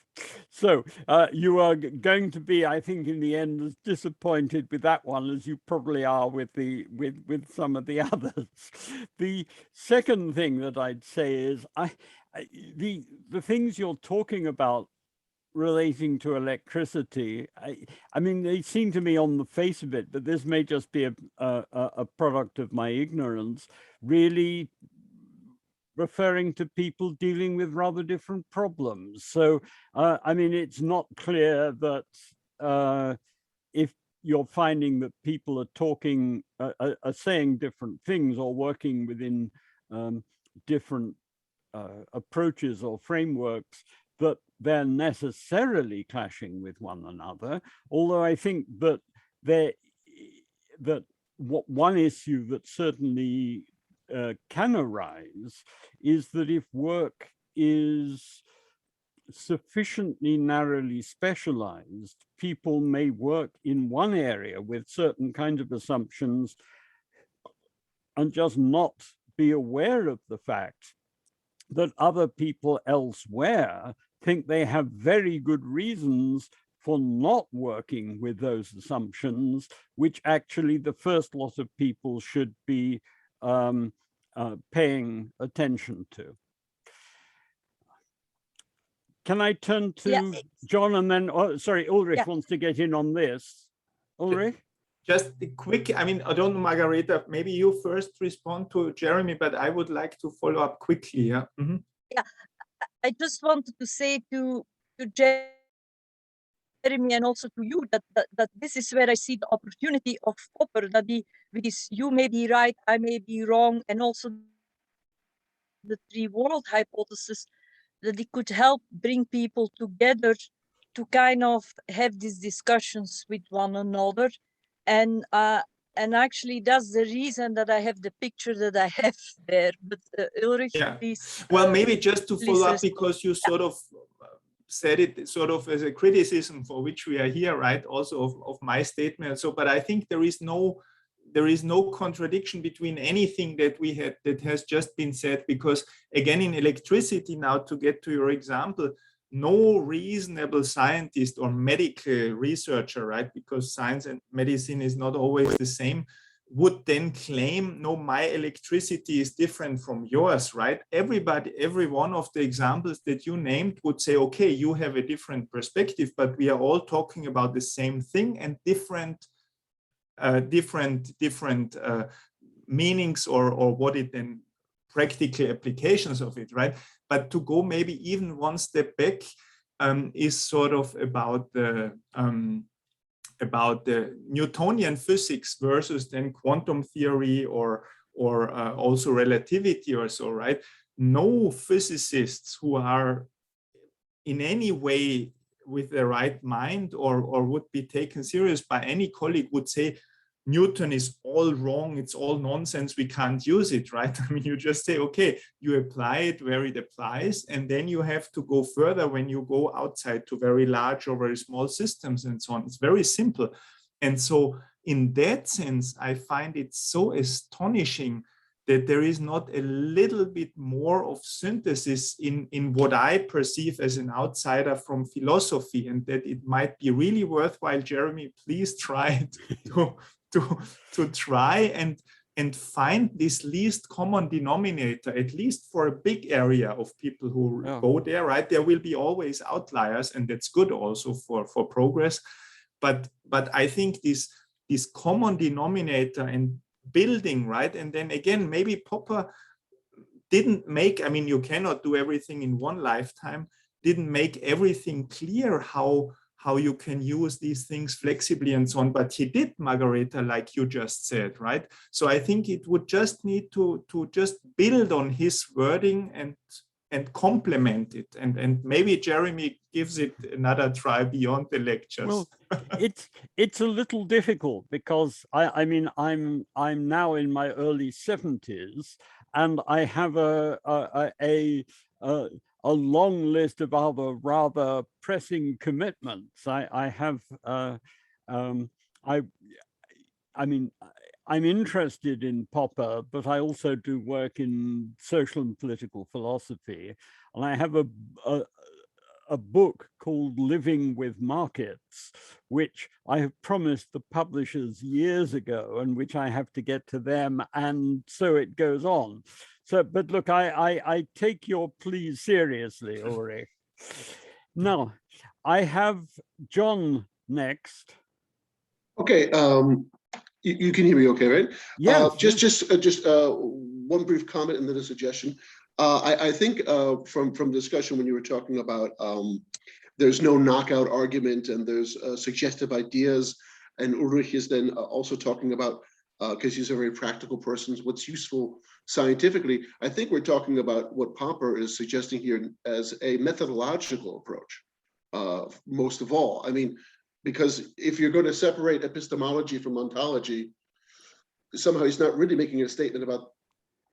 So you are going to be, I think, in the end, as disappointed with that one as you probably are with with some of the others. The second thing that I'd say is the things you're talking about relating to electricity, I mean, they seem to me on the face of it, but this may just be a product of my ignorance, really referring to people dealing with rather different problems. So, I mean, it's not clear that if you're finding that people are talking, are saying different things or working within different approaches or frameworks, that they're necessarily clashing with one another. Although I think that there that one issue that certainly can arise is that if work is sufficiently narrowly specialized, people may work in one area with certain kinds of assumptions and just not be aware of the fact that other people elsewhere think they have very good reasons for not working with those assumptions, which actually the first lot of people should be paying attention to. Can I turn to John and then, sorry, Ulrich wants to get in on this. Ulrich? Just a quick, I mean, I don't know, Margareta, maybe you first respond to Jeremy, but I would like to follow up quickly. Yeah. Mm-hmm. Yeah, I just wanted to say to Jeremy and also to you that this is where I see the opportunity of Popper, that because you may be right, I may be wrong, and also the three world hypothesis, that it could help bring people together to kind of have these discussions with one another. And actually that's the reason that I have the picture that I have there. But Ulrich, please. Well, maybe just to follow up, because you sort of said it sort of as a criticism for which we are here, right? Also of my statement. So, but I think there is no contradiction between anything that we had that has just been said, because again, in electricity, now to get to your example, no reasonable scientist or medical researcher, right, because science and medicine is not always the same, would then claim, no, my electricity is different from yours, right? Everybody, every one of the examples that you named would say, okay, you have a different perspective, but we are all talking about the same thing and different meanings or what it then practical applications of it, right? But to go maybe even one step back is sort of about the Newtonian physics versus then quantum theory or also relativity or so, right? No physicists who are in any way with the right mind or would be taken serious by any colleague would say Newton is all wrong, it's all nonsense, we can't use it, right? I mean, you just say, okay, you apply it where it applies, and then you have to go further when you go outside to very large or very small systems and so on. It's very simple. And so in that sense, I find it so astonishing that there is not a little bit more of synthesis in what I perceive as an outsider from philosophy, and that it might be really worthwhile. Jeremy, please try to try and find this least common denominator, at least for a big area of people who go there, right? There will be always outliers, and that's good also for progress. But I think this common denominator and building, right? And then again, maybe Popper didn't make, I mean, you cannot do everything in one lifetime, didn't make everything clear how you can use these things flexibly and so on, but he did, Margareta, like you just said, right? So I think it would just need to just build on his wording and complement it, and maybe Jeremy gives it another try beyond the lectures. Well, it's a little difficult because I mean I'm now in my early 70s, and I have a long list of other rather pressing commitments. I mean, I'm interested in Popper, but I also do work in social and political philosophy. And I have a book called Living with Markets, which I have promised the publishers years ago and which I have to get to them. And so it goes on. So, but look, I take your pleas seriously, Ulrich. Now, I have John next. Okay. You can hear me okay, right? Yeah. Just one brief comment and then a suggestion. I think from discussion when you were talking about there's no knockout argument and there's suggestive ideas, and Ulrich is then also talking about, because he's a very practical person, what's useful scientifically. I think we're talking about what Popper is suggesting here as a methodological approach, most of all. I mean, because if you're going to separate epistemology from ontology, somehow he's not really making a statement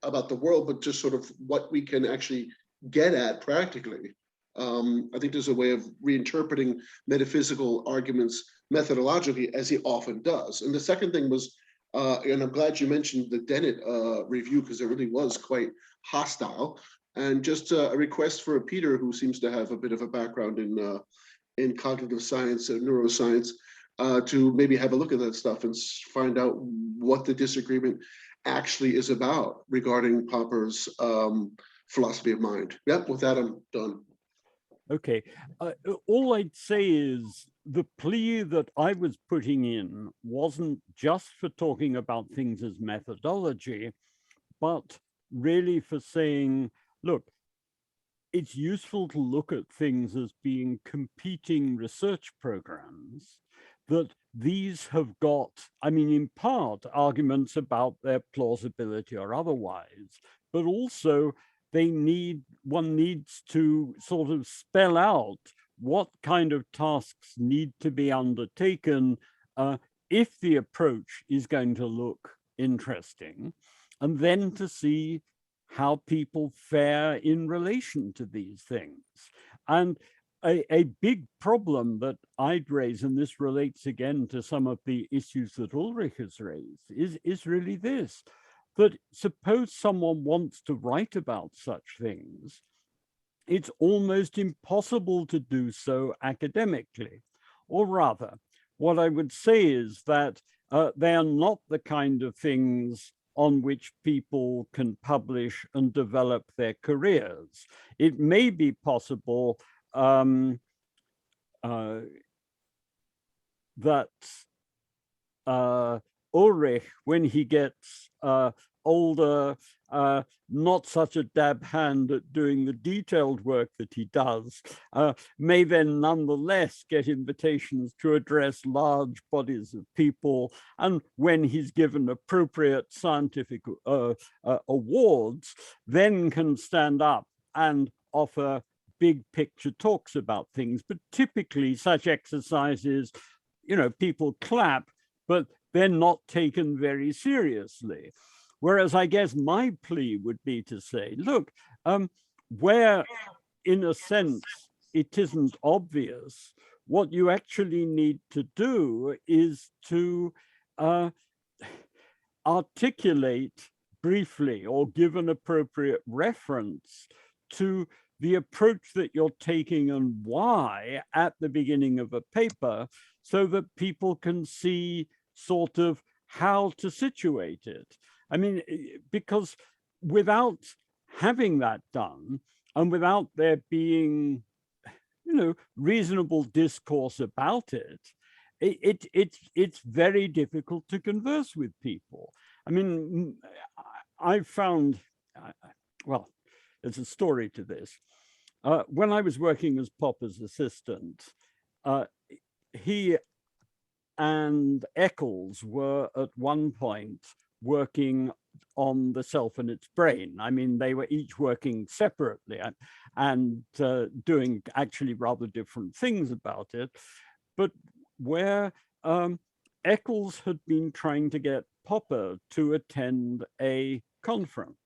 about the world, but just sort of what we can actually get at practically. I think there's a way of reinterpreting metaphysical arguments methodologically, as he often does. And the second thing was, and I'm glad you mentioned the Dennett review, because it really was quite hostile. And just a request for Peter, who seems to have a bit of a background in cognitive science and neuroscience, to maybe have a look at that stuff and find out what the disagreement actually is about regarding Popper's philosophy of mind. Yep, with that, I'm done. Okay, all I'd say is the plea that I was putting in wasn't just for talking about things as methodology, but really for saying, look, it's useful to look at things as being competing research programs, that these have got, I mean, in part, arguments about their plausibility or otherwise, but also one needs to sort of spell out what kind of tasks need to be undertaken if the approach is going to look interesting, and then to see how people fare in relation to these things. And a big problem that I'd raise, and this relates again to some of the issues that Ulrich has raised, is really this, that suppose someone wants to write about such things, it's almost impossible to do so academically. Or rather, what I would say is that they are not the kind of things on which people can publish and develop their careers. It may be possible that Ulrich, when he gets older, not such a dab hand at doing the detailed work that he does, may then nonetheless get invitations to address large bodies of people. And when he's given appropriate scientific awards, then can stand up and offer big picture talks about things. But typically such exercises, you know, people clap, but they're not taken very seriously. Whereas I guess my plea would be to say, look, where in a sense it isn't obvious, what you actually need to do is to articulate briefly or give an appropriate reference to the approach that you're taking and why at the beginning of a paper, so that people can see sort of how to situate it. I mean, because without having that done, and without there being, you know, reasonable discourse about it, it's very difficult to converse with people. I mean, I've found, well, there's a story to this. When I was working as Popper's assistant, he and Eccles were at one point working on the self and its brain. I mean, they were each working separately and doing actually rather different things about it. But where Eccles had been trying to get Popper to attend a conference,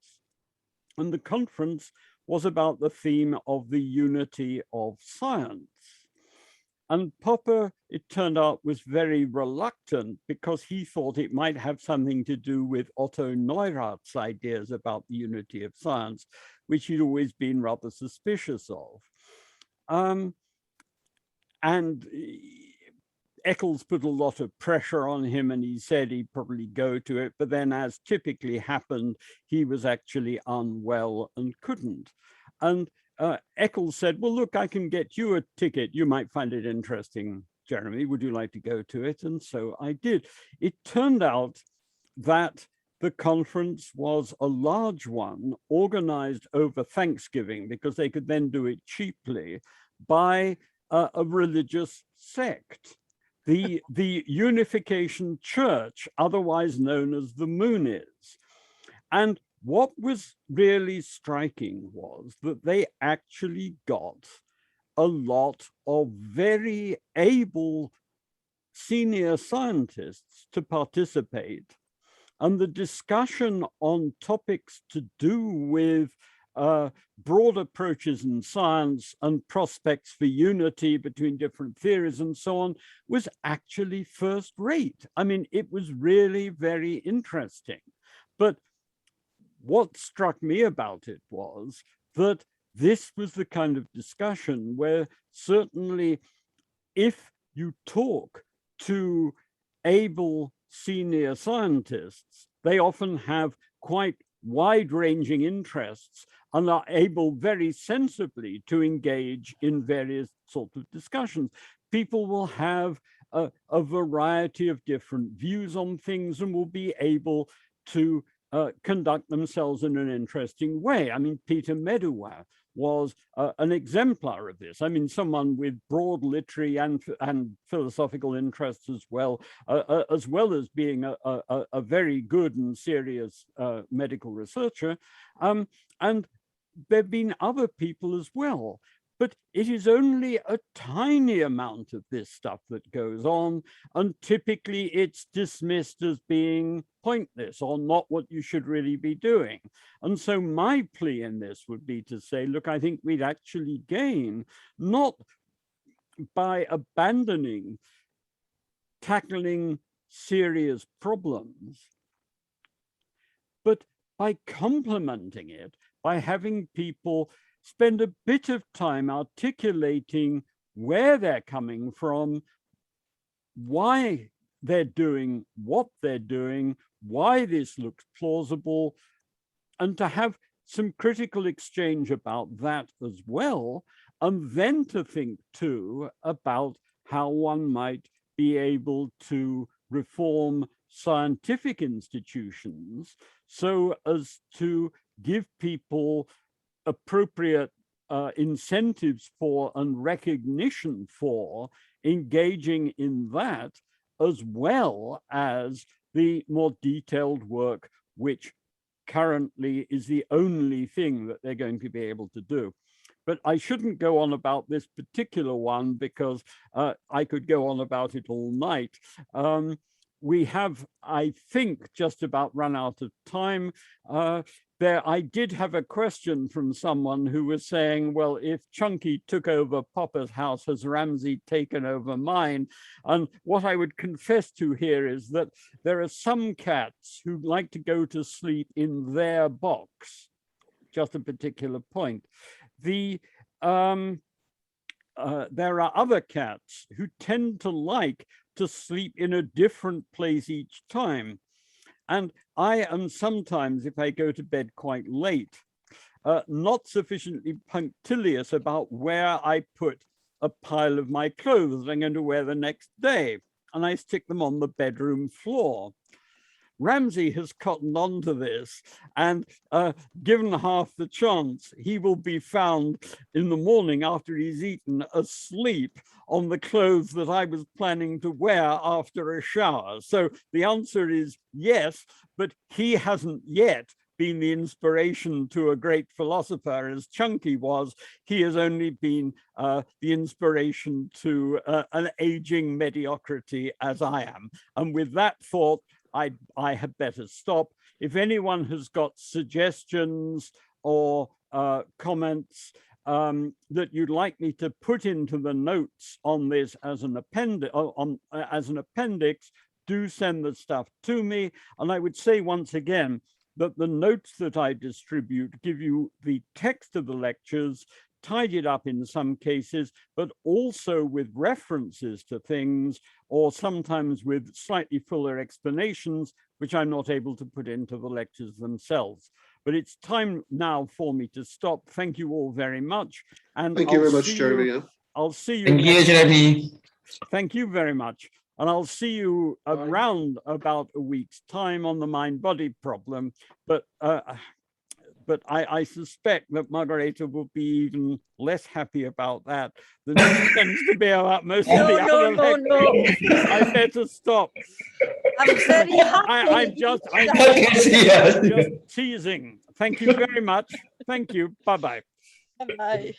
and the conference was about the theme of the unity of science. And Popper, it turned out, was very reluctant because he thought it might have something to do with Otto Neurath's ideas about the unity of science, which he'd always been rather suspicious of. And Eccles put a lot of pressure on him, and he said he'd probably go to it. But then, as typically happened, he was actually unwell and couldn't. And Eccles said, well, look, I can get you a ticket. You might find it interesting, Jeremy. Would you like to go to it? And so I did. It turned out that the conference was a large one organized over Thanksgiving, because they could then do it cheaply, by a religious sect. The Unification Church, otherwise known as the Moonies. And what was really striking was that they actually got a lot of very able senior scientists to participate, and the discussion on topics to do with broad approaches in science and prospects for unity between different theories and so on was actually first rate. I mean, it was really very interesting. But what struck me about it was that this was the kind of discussion where certainly if you talk to able senior scientists, they often have quite wide-ranging interests and are able very sensibly to engage in various sorts of discussions. People will have a variety of different views on things and will be able to conduct themselves in an interesting way. I mean, Peter Medawar was an exemplar of this. I mean, someone with broad literary and philosophical interests as well as being a very good and serious medical researcher. And there have been other people as well. But it is only a tiny amount of this stuff that goes on, and typically it's dismissed as being pointless or not what you should really be doing. And so my plea in this would be to say, look, I think we'd actually gain, not by abandoning tackling serious problems, but by complementing it, by having people spend a bit of time articulating where they're coming from, why they're doing what they're doing, why this looks plausible, and to have some critical exchange about that as well, and then to think too about how one might be able to reform scientific institutions so as to give people appropriate incentives for and recognition for engaging in that, as well as the more detailed work, which currently is the only thing that they're going to be able to do. But I shouldn't go on about this particular one because I could go on about it all night. We have, I think, just about run out of time. I did have a question from someone who was saying, well, if Chunky took over Popper's house, has Ramsey taken over mine? And what I would confess to here is that there are some cats who like to go to sleep in their box, just a particular point. There are other cats who tend to like to sleep in a different place each time. And I am sometimes, if I go to bed quite late, not sufficiently punctilious about where I put a pile of my clothes that I'm going to wear the next day. And I stick them on the bedroom floor. Ramsey has cottoned on to this, and given half the chance, he will be found in the morning after he's eaten asleep on the clothes that I was planning to wear after a shower. So the answer is yes, but he hasn't yet been the inspiration to a great philosopher as Chunky was. He has only been the inspiration to an aging mediocrity as I am. And with that thought, I had better stop. If anyone has got suggestions or comments that you'd like me to put into the notes on this as an appendix, do send the stuff to me. And I would say once again that the notes that I distribute give you the text of the lectures, tidied up in some cases, but also with references to things, or sometimes with slightly fuller explanations, which I'm not able to put into the lectures themselves. But it's time now for me to stop. Thank you all very much. And thank you very much, Jeremy. I'll see you. Thank you, Jeremy. Thank you very much. And I'll see you around about a week's time on the mind-body problem. But I suspect that Margareta will be even less happy about that than she tends to be about most of the other lectures. No. I better stop. I'm very happy. I'm just teasing. Thank you very much. Thank you. Bye-bye. Bye-bye.